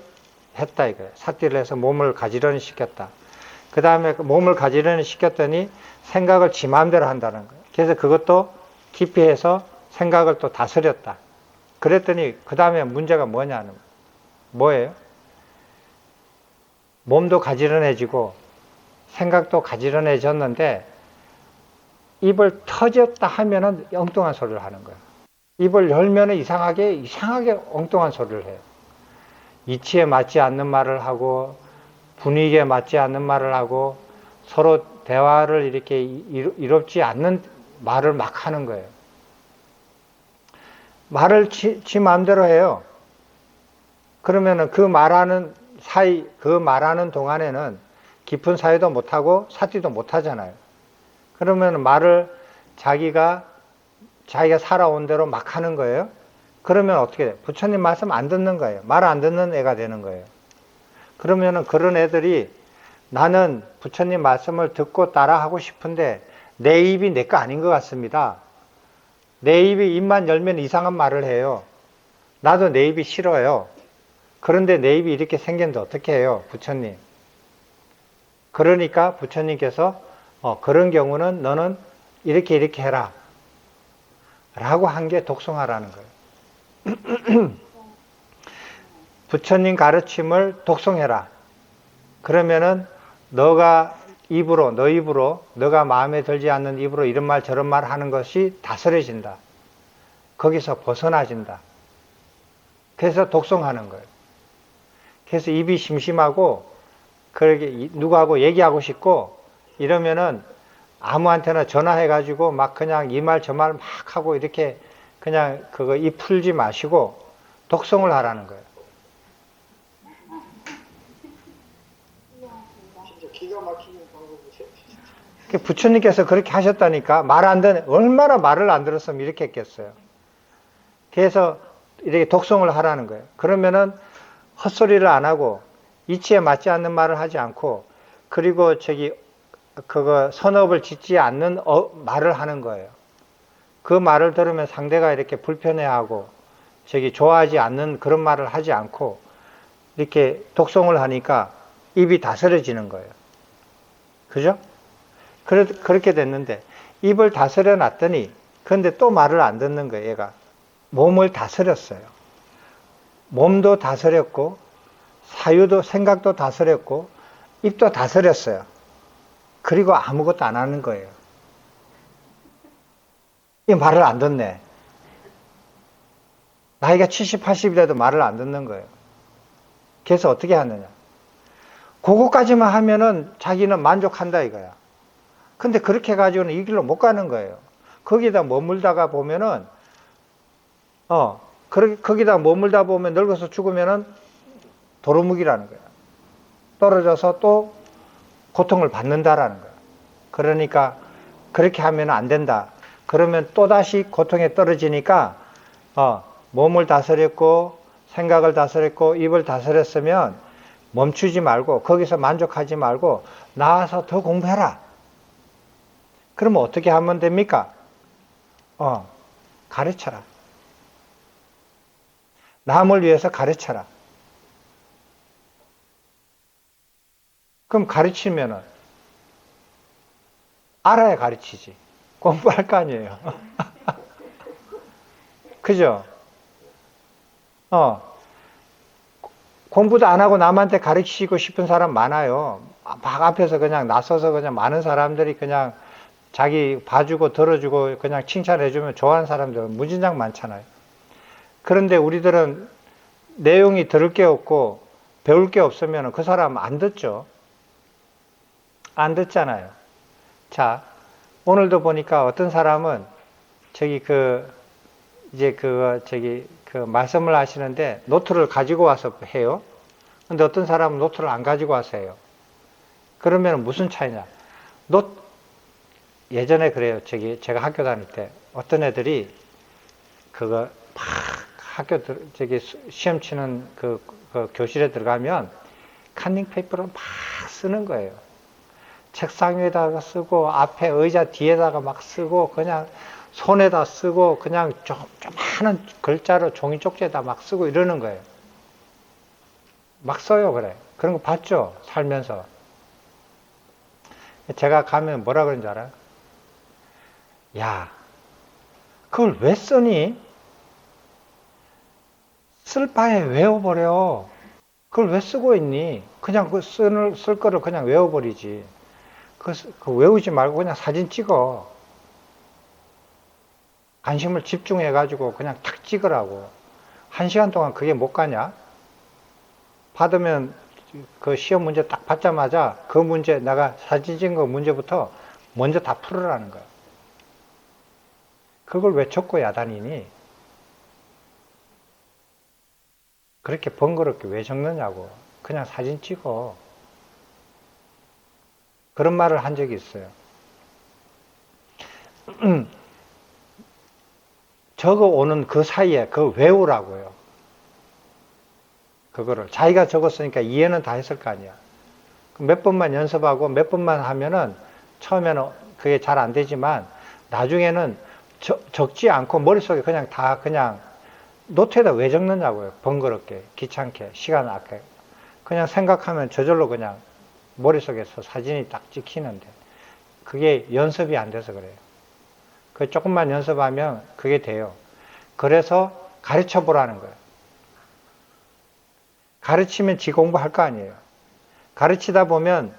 했다 이거예요. 삭디를 해서 몸을 가지런히 시켰다. 그 다음에 몸을 가지런히 시켰더니 생각을 지 마음대로 한다는 거예요. 그래서 그것도 깊이 해서 생각을 또 다스렸다. 그랬더니 그 다음에 문제가 뭐냐는 뭐예요? 몸도 가지런해지고 생각도 가지런해졌는데 입을 터졌다 하면은 엉뚱한 소리를 하는 거예요. 입을 열면은 이상하게 엉뚱한 소리를 해요. 이치에 맞지 않는 말을 하고 분위기에 맞지 않는 말을 하고 서로 대화를 이렇게 이롭지 않는 말을 막 하는 거예요. 말을 지 마음대로 해요. 그러면은 그 말하는 동안에는 깊은 사유도 못하고 사티도 못하잖아요. 그러면 말을 자기가 살아온 대로 막 하는 거예요. 그러면 어떻게 돼요? 부처님 말씀 안 듣는 거예요. 말 안 듣는 애가 되는 거예요. 그러면은 그런 애들이 나는 부처님 말씀을 듣고 따라 하고 싶은데 내 입이 내 거 아닌 것 같습니다. 내 입이 입만 열면 이상한 말을 해요. 나도 내 입이 싫어요. 그런데 내 입이 이렇게 생겼는데 어떻게 해요? 부처님. 그러니까 부처님께서 그런 경우는 너는 이렇게 해라. 라고 한 게 독송하라는 거예요. 부처님 가르침을 독송해라. 그러면은 너가 너 입으로 너가 마음에 들지 않는 입으로 이런 말 저런 말 하는 것이 다스려진다. 거기서 벗어나진다. 그래서 독송하는 거예요. 그래서 입이 심심하고 그렇게 누구하고 얘기하고 싶고 이러면은 아무한테나 전화해가지고 막 그냥 이 말 저 말 막 하고 이렇게 그냥 그거 입 풀지 마시고 독송을 하라는 거예요. 진짜 기가 막히는 방법이세요. 부처님께서 그렇게 하셨다니까. 말 안 듣는, 얼마나 말을 안 들었으면 이렇게 했겠어요. 그래서 이렇게 독송을 하라는 거예요. 그러면은 헛소리를 안 하고 이치에 맞지 않는 말을 하지 않고 그리고 선업을 짓지 않는 말을 하는 거예요. 그 말을 들으면 상대가 이렇게 불편해하고 좋아하지 않는 그런 말을 하지 않고 이렇게 독송을 하니까 입이 다스려지는 거예요. 그죠? 그렇게 됐는데 입을 다스려 놨더니 그런데 또 말을 안 듣는 거예요. 얘가 몸을 다스렸어요. 몸도 다스렸고 사유도 생각도 다스렸고 입도 다스렸어요. 그리고 아무것도 안 하는 거예요. 이 말을 안 듣네. 나이가 70, 80이라도 말을 안 듣는 거예요. 그래서 어떻게 하느냐. 그거까지만 하면은 자기는 만족한다 이거야. 근데 그렇게 해가지고는 이 길로 못 가는 거예요. 거기다 머물다가 보면은, 거기다 머물다 보면 늙어서 죽으면은 도루묵이라는 거예요. 떨어져서 또 고통을 받는다라는 거예요. 그러니까 그렇게 하면 안 된다. 그러면 또다시 고통에 떨어지니까, 몸을 다스렸고, 생각을 다스렸고, 입을 다스렸으면 멈추지 말고, 거기서 만족하지 말고, 나와서 더 공부해라. 그러면 어떻게 하면 됩니까? 가르쳐라. 남을 위해서 가르쳐라. 그럼 가르치면은, 알아야 가르치지. 공부할 거 아니에요. 그죠? 공부도 안 하고 남한테 가르치고 싶은 사람 많아요. 막 앞에서 그냥 나서서 그냥 많은 사람들이 그냥 자기 봐주고 들어주고 그냥 칭찬해주면 좋아하는 사람들 무진장 많잖아요. 그런데 우리들은 내용이 들을 게 없고 배울 게 없으면 그 사람 안 듣죠. 안 듣잖아요. 자, 오늘도 보니까 어떤 사람은 말씀을 하시는데 노트를 가지고 와서 해요. 근데 어떤 사람은 노트를 안 가지고 와서 해요. 그러면 무슨 차이냐? 예전에 그래요. 제가 학교 다닐 때 어떤 애들이 시험 치는 그 교실에 들어가면 카닝 페이퍼를 막 쓰는 거예요. 책상 위에다가 쓰고 앞에 의자 뒤에다가 막 쓰고 그냥 손에다 쓰고 그냥 조그마한 글자로 종이 쪽지에다 막 쓰고 이러는 거예요. 막 써요. 그래. 그런 거 봤죠? 살면서. 제가 가면 뭐라 그러는 줄 알아요? 야, 그걸 왜 쓰니? 쓸 바에 외워버려. 그걸 왜 쓰고 있니? 그냥 쓸 거를 그냥 외워버리지. 그 외우지 말고 그냥 사진 찍어. 관심을 집중해가지고 그냥 탁 찍으라고. 1시간 동안 그게 못 가냐? 받으면 그 시험 문제 딱 받자마자 그 문제, 내가 사진 찍은 거 문제부터 먼저 다 풀으라는 거야. 그걸 왜 적고 야단이니? 그렇게 번거롭게 왜 적느냐고. 그냥 사진 찍어. 그런 말을 한 적이 있어요. 적어 오는 그 사이에 그 외우라고요. 그거를. 자기가 적었으니까 이해는 다 했을 거 아니야. 몇 번만 연습하고 몇 번만 하면은 처음에는 그게 잘 안 되지만 나중에는 적지 않고 머릿속에 그냥 다 그냥 노트에다 왜 적느냐고요. 번거롭게, 귀찮게, 시간 아껴. 그냥 생각하면 저절로 그냥 머릿속에서 사진이 딱 찍히는데 그게 연습이 안 돼서 그래요. 그 조금만 연습하면 그게 돼요. 그래서 가르쳐 보라는 거예요. 가르치면 지 공부할 거 아니에요. 가르치다 보면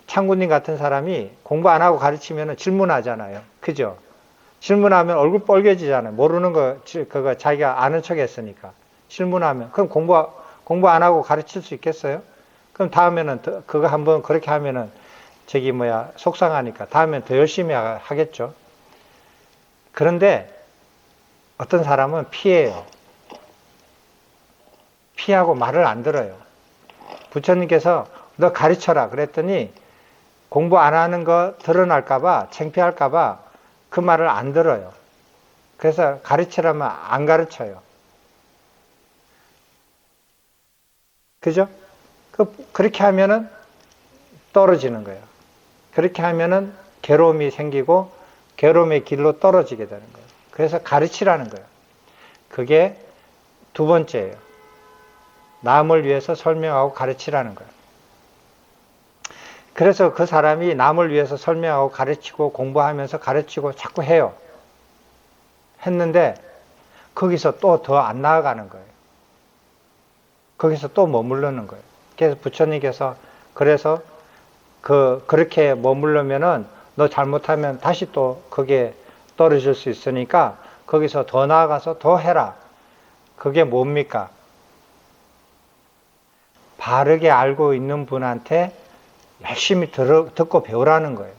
창구님 같은 사람이 공부 안 하고 가르치면 질문하잖아요. 그죠? 질문하면 얼굴 빨개지잖아요. 모르는 거, 그거 자기가 아는 척 했으니까. 질문하면. 그럼 공부 안 하고 가르칠 수 있겠어요? 그럼 다음에는 그거 한번 그렇게 하면은 속상하니까 다음엔 더 열심히 하겠죠. 그런데 어떤 사람은 피해요. 피하고 말을 안 들어요. 부처님께서 너 가르쳐라 그랬더니 공부 안 하는 거 드러날까봐, 창피할까봐 그 말을 안 들어요. 그래서 가르치라면 안 가르쳐요. 그죠? 그렇게 하면은 떨어지는 거예요. 그렇게 하면은 괴로움이 생기고 괴로움의 길로 떨어지게 되는 거예요. 그래서 가르치라는 거예요. 그게 두 번째예요. 남을 위해서 설명하고 가르치라는 거예요. 그래서 그 사람이 남을 위해서 설명하고 가르치고 공부하면서 가르치고 자꾸 해요. 했는데 거기서 또 더 안 나아가는 거예요. 거기서 또 머무르는 거예요. 그래서 부처님께서 그래서 그렇게 머무르면은 너 잘못하면 다시 또 거기에 떨어질 수 있으니까 거기서 더 나아가서 더 해라. 그게 뭡니까? 바르게 알고 있는 분한테 열심히 듣고 배우라는 거예요.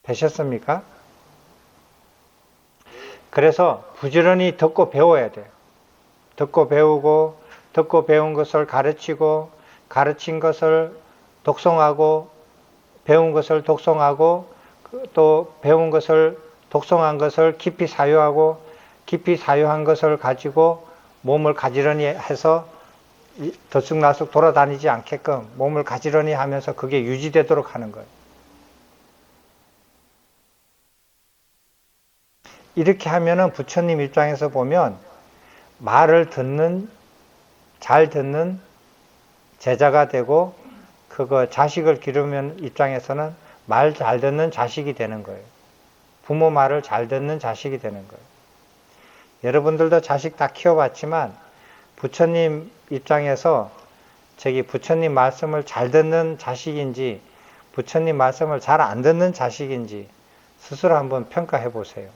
되셨습니까? 그래서 부지런히 듣고 배워야 돼요. 듣고 배우고, 듣고 배운 것을 가르치고, 가르친 것을 독송하고, 배운 것을 독송하고, 또 배운 것을, 독송한 것을 깊이 사유하고, 깊이 사유한 것을 가지고 몸을 가지런히 해서 들쑥날쑥 돌아다니지 않게끔 몸을 가지런히 하면서 그게 유지되도록 하는 거예요. 이렇게 하면은 부처님 입장에서 보면 말을 잘 듣는 제자가 되고 그거 자식을 기르면 입장에서는 말 잘 듣는 자식이 되는 거예요. 부모 말을 잘 듣는 자식이 되는 거예요. 여러분들도 자식 다 키워봤지만 부처님 입장에서 부처님 말씀을 잘 듣는 자식인지 부처님 말씀을 잘 안 듣는 자식인지 스스로 한번 평가해 보세요.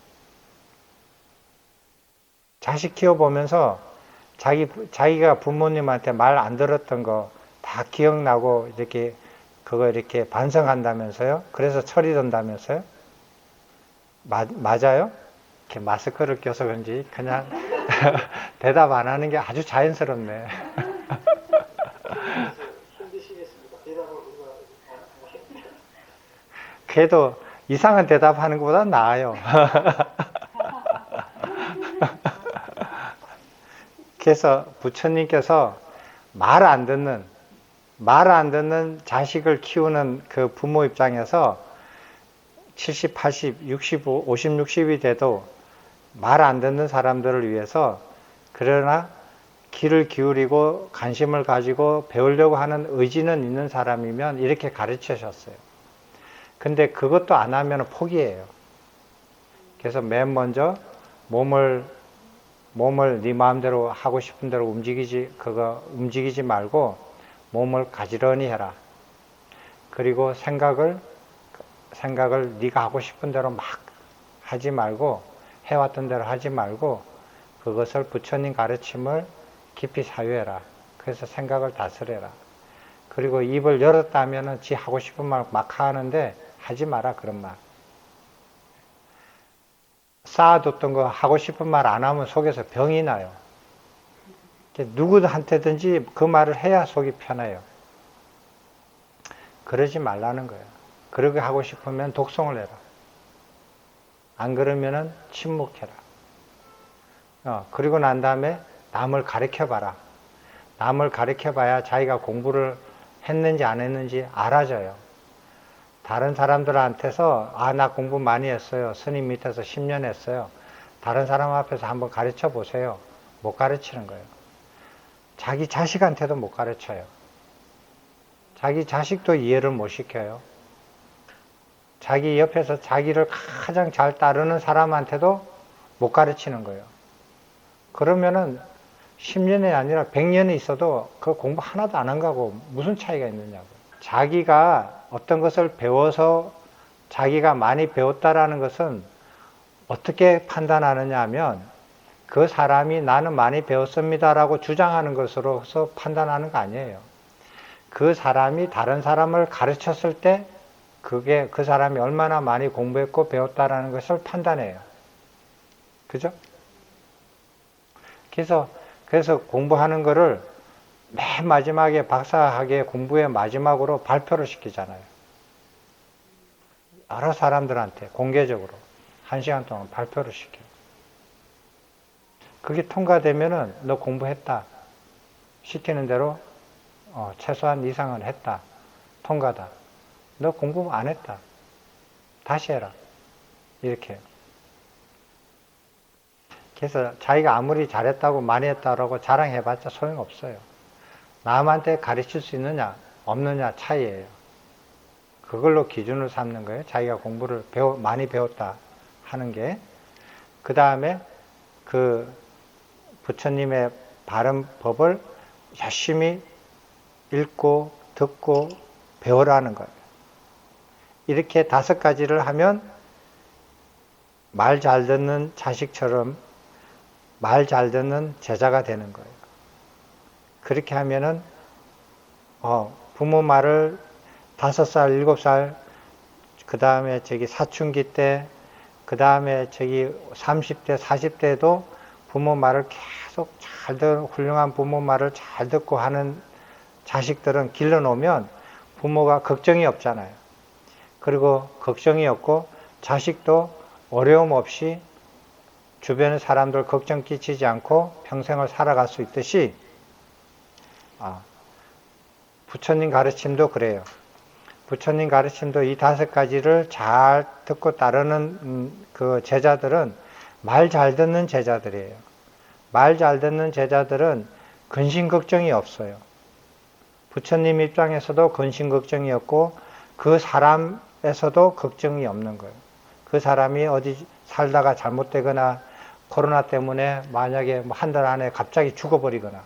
자식 키워보면서 자기가 부모님한테 말 안 들었던 거 다 기억나고 이렇게 반성한다면서요? 그래서 철이 든다면서요? 맞아요? 이렇게 마스크를 껴서 그런지 그냥 대답 안 하는 게 아주 자연스럽네. 힘드시겠습니다. 대답을 그래도 이상한 대답하는 것보다 나아요. 그래서 부처님께서 말 안 듣는 자식을 키우는 그 부모 입장에서 70, 80, 65, 50, 60이 돼도 말 안 듣는 사람들을 위해서 그러나 귀를 기울이고 관심을 가지고 배우려고 하는 의지는 있는 사람이면 이렇게 가르치셨어요. 근데 그것도 안 하면 포기해요. 그래서 맨 먼저 몸을 네 마음대로 하고 싶은 대로 움직이지 말고 몸을 가지런히 해라. 그리고 생각을 네가 하고 싶은 대로 막 하지 말고, 해왔던 대로 하지 말고, 그것을 부처님 가르침을 깊이 사유해라. 그래서 생각을 다스려라. 그리고 입을 열었다면은 지 하고 싶은 말 막 하는데 하지 마라, 그런 말. 쌓아뒀던 거 하고 싶은 말 안 하면 속에서 병이 나요. 누구한테든지 그 말을 해야 속이 편해요. 그러지 말라는 거예요. 그러게 하고 싶으면 독송을 해라. 안 그러면은 침묵해라. 그리고 난 다음에 남을 가르쳐봐라. 남을 가르쳐봐야 자기가 공부를 했는지 안 했는지 알아져요. 다른 사람들한테서 나 공부 많이 했어요. 스님 밑에서 10년 했어요. 다른 사람 앞에서 한번 가르쳐 보세요. 못 가르치는 거예요. 자기 자식한테도 못 가르쳐요. 자기 자식도 이해를 못 시켜요. 자기 옆에서 자기를 가장 잘 따르는 사람한테도 못 가르치는 거예요. 그러면은 10년이 아니라 100년이 있어도 그 공부 하나도 안 한 거하고 무슨 차이가 있느냐고. 자기가 어떤 것을 배워서 자기가 많이 배웠다라는 것은 어떻게 판단하느냐 하면 그 사람이 나는 많이 배웠습니다라고 주장하는 것으로서 판단하는 거 아니에요. 그 사람이 다른 사람을 가르쳤을 때 그게 그 사람이 얼마나 많이 공부했고 배웠다라는 것을 판단해요. 그죠? 그래서 공부하는 거를 맨 마지막에 박사학위 공부의 마지막으로 발표를 시키잖아요. 여러 사람들한테 공개적으로 1시간 동안 발표를 시켜요. 그게 통과되면은 너 공부했다. 시키는 대로 최소한 이상은 했다. 통과다. 너 공부 안 했다. 다시 해라. 이렇게. 그래서 자기가 아무리 잘했다고 많이 했다고 자랑해봤자 소용없어요. 남한테 가르칠 수 있느냐 없느냐 차이예요. 그걸로 기준을 삼는 거예요. 자기가 공부를 많이 배웠다 하는 게. 그 다음에 그 부처님의 바른 법을 열심히 읽고 듣고 배우라는 거예요. 이렇게 5가지를 하면 말 잘 듣는 자식처럼 말 잘 듣는 제자가 되는 거예요. 그렇게 하면은 부모 말을 5살, 7살, 그 다음에 사춘기 때, 그 다음에 30대, 40대도 부모 말을 계속 잘 듣는 훌륭한 부모 말을 잘 듣고 하는 자식들은 길러놓으면 부모가 걱정이 없잖아요. 그리고 걱정이 없고 자식도 어려움 없이 주변의 사람들 걱정 끼치지 않고 평생을 살아갈 수 있듯이 부처님 가르침도 그래요. 부처님 가르침도 이 5가지를 잘 듣고 따르는 그 제자들은 말 잘 듣는 제자들이에요. 말 잘 듣는 제자들은 근심 걱정이 없어요. 부처님 입장에서도 근심 걱정이 없고 그 사람에서도 걱정이 없는 거예요. 그 사람이 어디 살다가 잘못되거나 코로나 때문에 만약에 한 달 안에 갑자기 죽어버리거나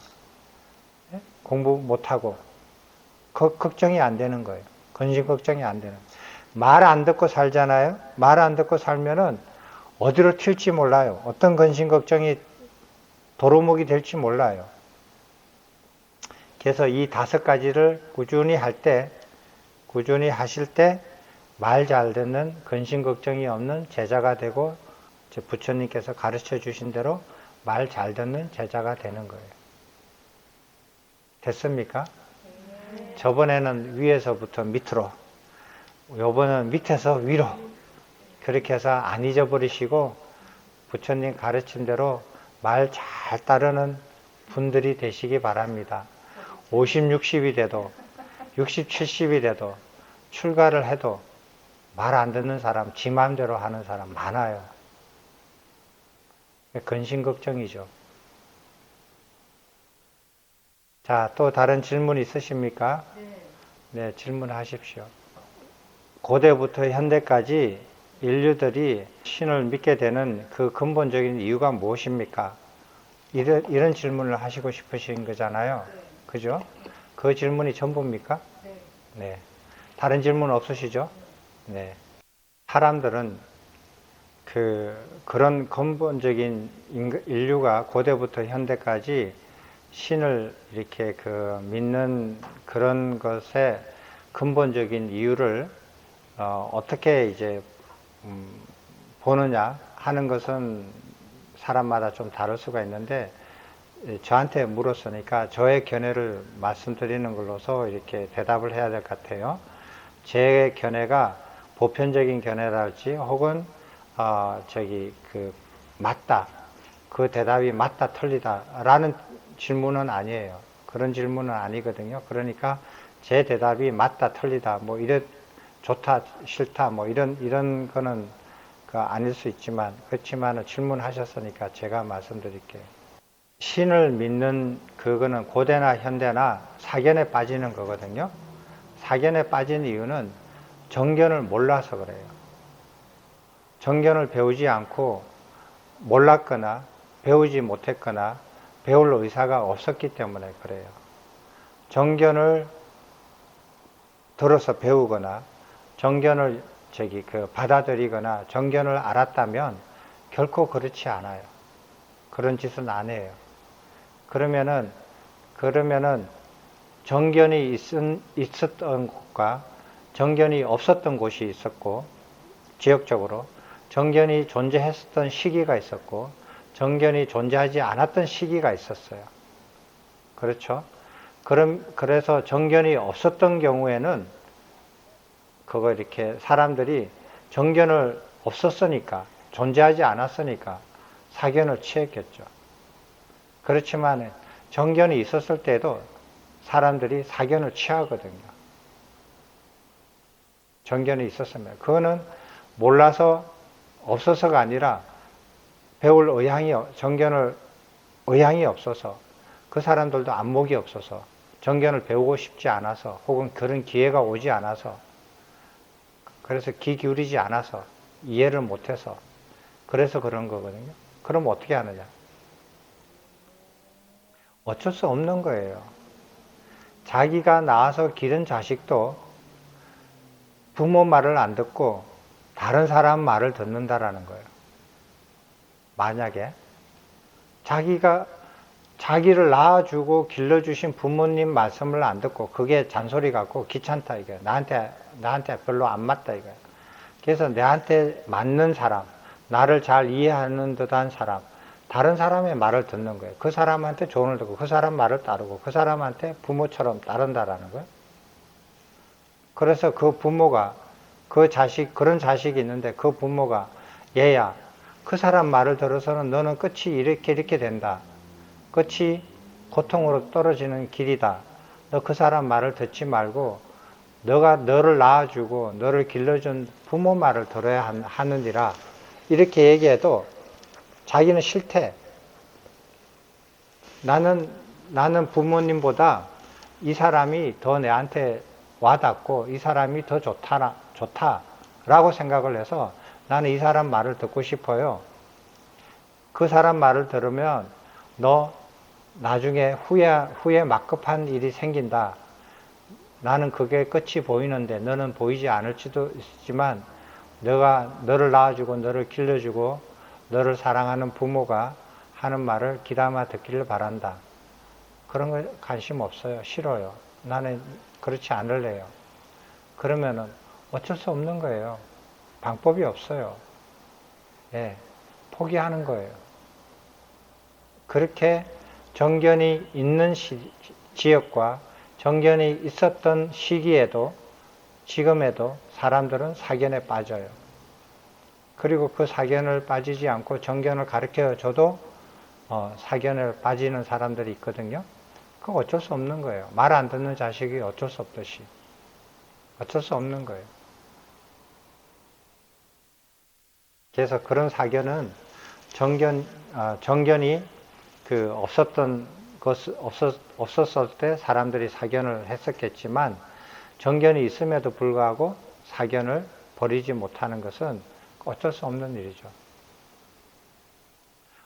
공부 못하고 걱정이 안 되는 거예요. 근심 걱정이 안 되는. 말 안 듣고 살잖아요. 말 안 듣고 살면은 어디로 튈지 몰라요. 어떤 근심 걱정이 도루묵이 될지 몰라요. 그래서 이 5가지를 꾸준히 하실 때 말 잘 듣는 근심 걱정이 없는 제자가 되고 부처님께서 가르쳐 주신 대로 말 잘 듣는 제자가 되는 거예요. 됐습니까? 저번에는 위에서부터 밑으로, 요번은 밑에서 위로, 그렇게 해서 안 잊어버리시고 부처님 가르침대로 말 잘 따르는 분들이 되시기 바랍니다. 50, 60이 돼도 60, 70이 돼도 출가를 해도 말 안 듣는 사람, 지 마음대로 하는 사람 많아요. 근심 걱정이죠. 자, 또 다른 질문 있으십니까? 네, 질문하십시오. 고대부터 현대까지 인류들이 신을 믿게 되는 그 근본적인 이유가 무엇입니까? 이런 질문을 하시고 싶으신 거잖아요. 그죠? 그 질문이 전부입니까? 네. 다른 질문 없으시죠? 네. 사람들은 그런 근본적인 인류가 고대부터 현대까지 신을 이렇게 믿는 그런 것의 근본적인 이유를 어떻게 이제 보느냐 하는 것은 사람마다 좀 다를 수가 있는데, 저한테 물었으니까 저의 견해를 말씀드리는 걸로서 이렇게 대답을 해야 될 것 같아요. 제 견해가 보편적인 견해랄지 혹은 맞다, 그 대답이 맞다 틀리다 라는 질문은 아니에요. 그런 질문은 아니거든요. 그러니까 제 대답이 맞다 틀리다 뭐 좋다 싫다 뭐 이런 거는 아닐 수 있지만, 그렇지만 질문하셨으니까 제가 말씀드릴게요. 신을 믿는 그거는 고대나 현대나 사견에 빠지는 거거든요. 사견에 빠진 이유는 정견을 몰라서 그래요. 정견을 배우지 않고 몰랐거나 배우지 못했거나 배울 의사가 없었기 때문에 그래요. 정견을 들어서 배우거나 정견을 받아들이거나 정견을 알았다면 결코 그렇지 않아요. 그런 짓은 안 해요. 그러면은 정견이 있었던 곳과 정견이 없었던 곳이 있었고, 지역적으로 정견이 존재했었던 시기가 있었고 정견이 존재하지 않았던 시기가 있었어요. 그렇죠? 그래서 정견이 없었던 경우에는 그거 이렇게 사람들이 정견을 없었으니까, 존재하지 않았으니까 사견을 취했겠죠. 그렇지만 정견이 있었을 때도 사람들이 사견을 취하거든요. 정견이 있었으면. 그거는 몰라서 없어서가 아니라 배울 정견을 의향이 없어서, 그 사람들도 안목이 없어서, 정견을 배우고 싶지 않아서, 혹은 그런 기회가 오지 않아서, 그래서 귀 기울이지 않아서, 이해를 못해서, 그래서 그런 거거든요. 그럼 어떻게 하느냐? 어쩔 수 없는 거예요. 자기가 낳아서 기른 자식도 부모 말을 안 듣고 다른 사람 말을 듣는다라는 거예요. 만약에 자기를 낳아주고 길러주신 부모님 말씀을 안 듣고, 그게 잔소리 같고 귀찮다 이거예요. 나한테 별로 안 맞다 이거예요. 그래서 나한테 맞는 사람, 나를 잘 이해하는 듯한 사람, 다른 사람의 말을 듣는 거예요. 그 사람한테 조언을 듣고 그 사람 말을 따르고 그 사람한테 부모처럼 따른다라는 거예요. 그래서 그 부모가 그런 자식이 있는데 그 부모가, 얘야, 그 사람 말을 들어서는 너는 끝이 이렇게 된다. 끝이 고통으로 떨어지는 길이다. 너 그 사람 말을 듣지 말고 너를 낳아주고 너를 길러준 부모 말을 들어야 하느니라. 이렇게 얘기해도 자기는 싫대. 나는 부모님보다 이 사람이 더 내한테 와닿고 이 사람이 더 좋다라고 생각을 해서 나는 이 사람 말을 듣고 싶어요. 그 사람 말을 들으면 너 나중에 후에 막급한 일이 생긴다. 나는 그게 끝이 보이는데 너는 보이지 않을지도 있지만 너를 낳아주고 너를 길러주고 너를 사랑하는 부모가 하는 말을 귀담아 듣기를 바란다. 그런 거 관심 없어요. 싫어요. 나는 그렇지 않을래요. 그러면은 어쩔 수 없는 거예요. 방법이 없어요. 예, 포기하는 거예요. 그렇게 정견이 있는 지역과 정견이 있었던 시기에도 지금에도 사람들은 사견에 빠져요. 그리고 그 사견을 빠지지 않고 정견을 가르쳐 줘도 사견을 빠지는 사람들이 있거든요. 그건 어쩔 수 없는 거예요. 말 안 듣는 자식이 어쩔 수 없듯이. 어쩔 수 없는 거예요. 그래서 그런 사견은 정견이 없었을 때 사람들이 사견을 했었겠지만 정견이 있음에도 불구하고 사견을 버리지 못하는 것은 어쩔 수 없는 일이죠.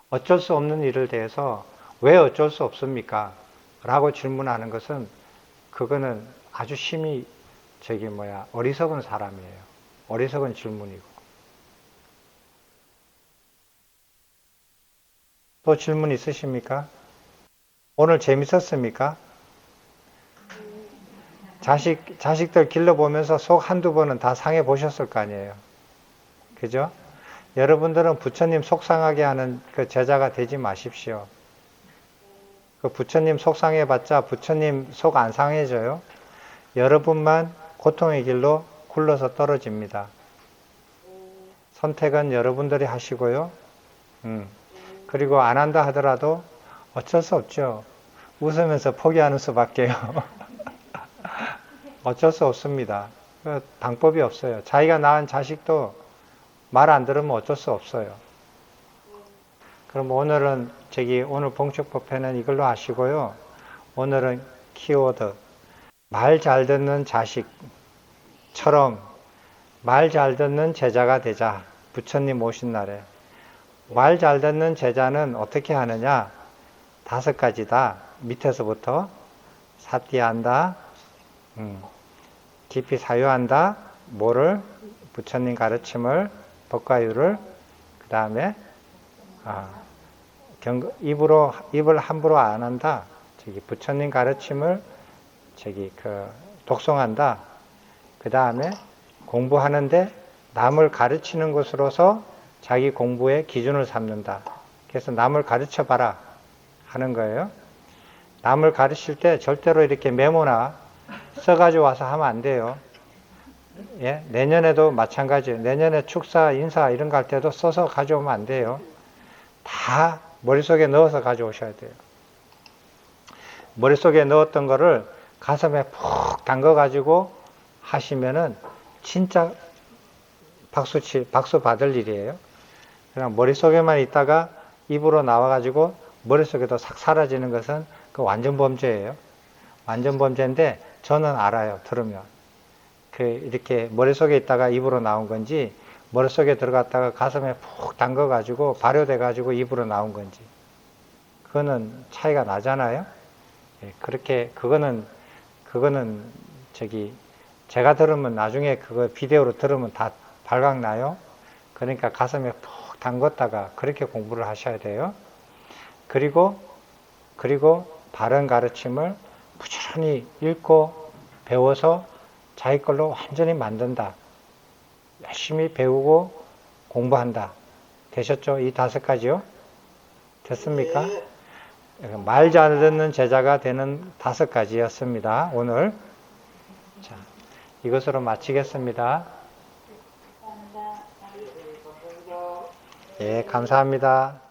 어쩔 수 없는 일을 대해서 왜 어쩔 수 없습니까? 라고 질문하는 것은 그거는 아주 심히 어리석은 사람이에요. 어리석은 질문이고. 또 질문 있으십니까? 오늘 재밌었습니까? 자식들 길러보면서 속 한두 번은 다 상해 보셨을 거 아니에요. 그죠? 여러분들은 부처님 속상하게 하는 그 제자가 되지 마십시오. 그 부처님 속상해봤자 부처님 속 안 상해져요. 여러분만 고통의 길로 굴러서 떨어집니다. 선택은 여러분들이 하시고요. 그리고 안 한다 하더라도 어쩔 수 없죠. 웃으면서 포기하는 수밖에요. 어쩔 수 없습니다. 방법이 없어요. 자기가 낳은 자식도 말 안 들으면 어쩔 수 없어요. 그럼 오늘은 오늘 봉축법회는 이걸로 하시고요. 오늘은 키워드 말 잘 듣는 자식처럼 말 잘 듣는 제자가 되자. 부처님 오신 날에 말 잘 듣는 제자는 어떻게 하느냐? 5가지다. 밑에서부터 사띠한다, 깊이 사유한다, 뭐를? 부처님 가르침을, 법과유를, 그 다음에 입을 함부로 안 한다. 부처님 가르침을 독송한다. 그 다음에 공부하는데 남을 가르치는 것으로서 자기 공부의 기준을 삼는다. 그래서 남을 가르쳐 봐라 하는 거예요. 남을 가르칠 때 절대로 이렇게 메모나 써가지고 와서 하면 안 돼요. 예? 내년에도 마찬가지예요. 내년에 축사, 인사 이런 거 할 때도 써서 가져오면 안 돼요. 다 머릿속에 넣어서 가져오셔야 돼요. 머릿속에 넣었던 거를 가슴에 푹 담궈가지고 하시면은 진짜 박수 받을 일이에요. 그냥 머릿속에만 있다가 입으로 나와가지고 머릿속에도 싹 사라지는 것은 그 완전 범죄예요. 완전 범죄인데 저는 알아요. 들으면. 이렇게 머릿속에 있다가 입으로 나온 건지 머릿속에 들어갔다가 가슴에 푹 담궈가지고 발효돼가지고 입으로 나온 건지 그거는 차이가 나잖아요. 예, 그렇게 그거는 제가 들으면 나중에 그거 비디오로 들으면 다 발각나요. 그러니까 가슴에 푹 담궜다가 그렇게 공부를 하셔야 돼요. 그리고 바른 가르침을 부지런히 읽고 배워서 자기 걸로 완전히 만든다. 열심히 배우고 공부한다. 되셨죠? 이 5가지요? 됐습니까? 말 잘 듣는 제자가 되는 5가지였습니다. 오늘. 자, 이것으로 마치겠습니다. 예, 감사합니다.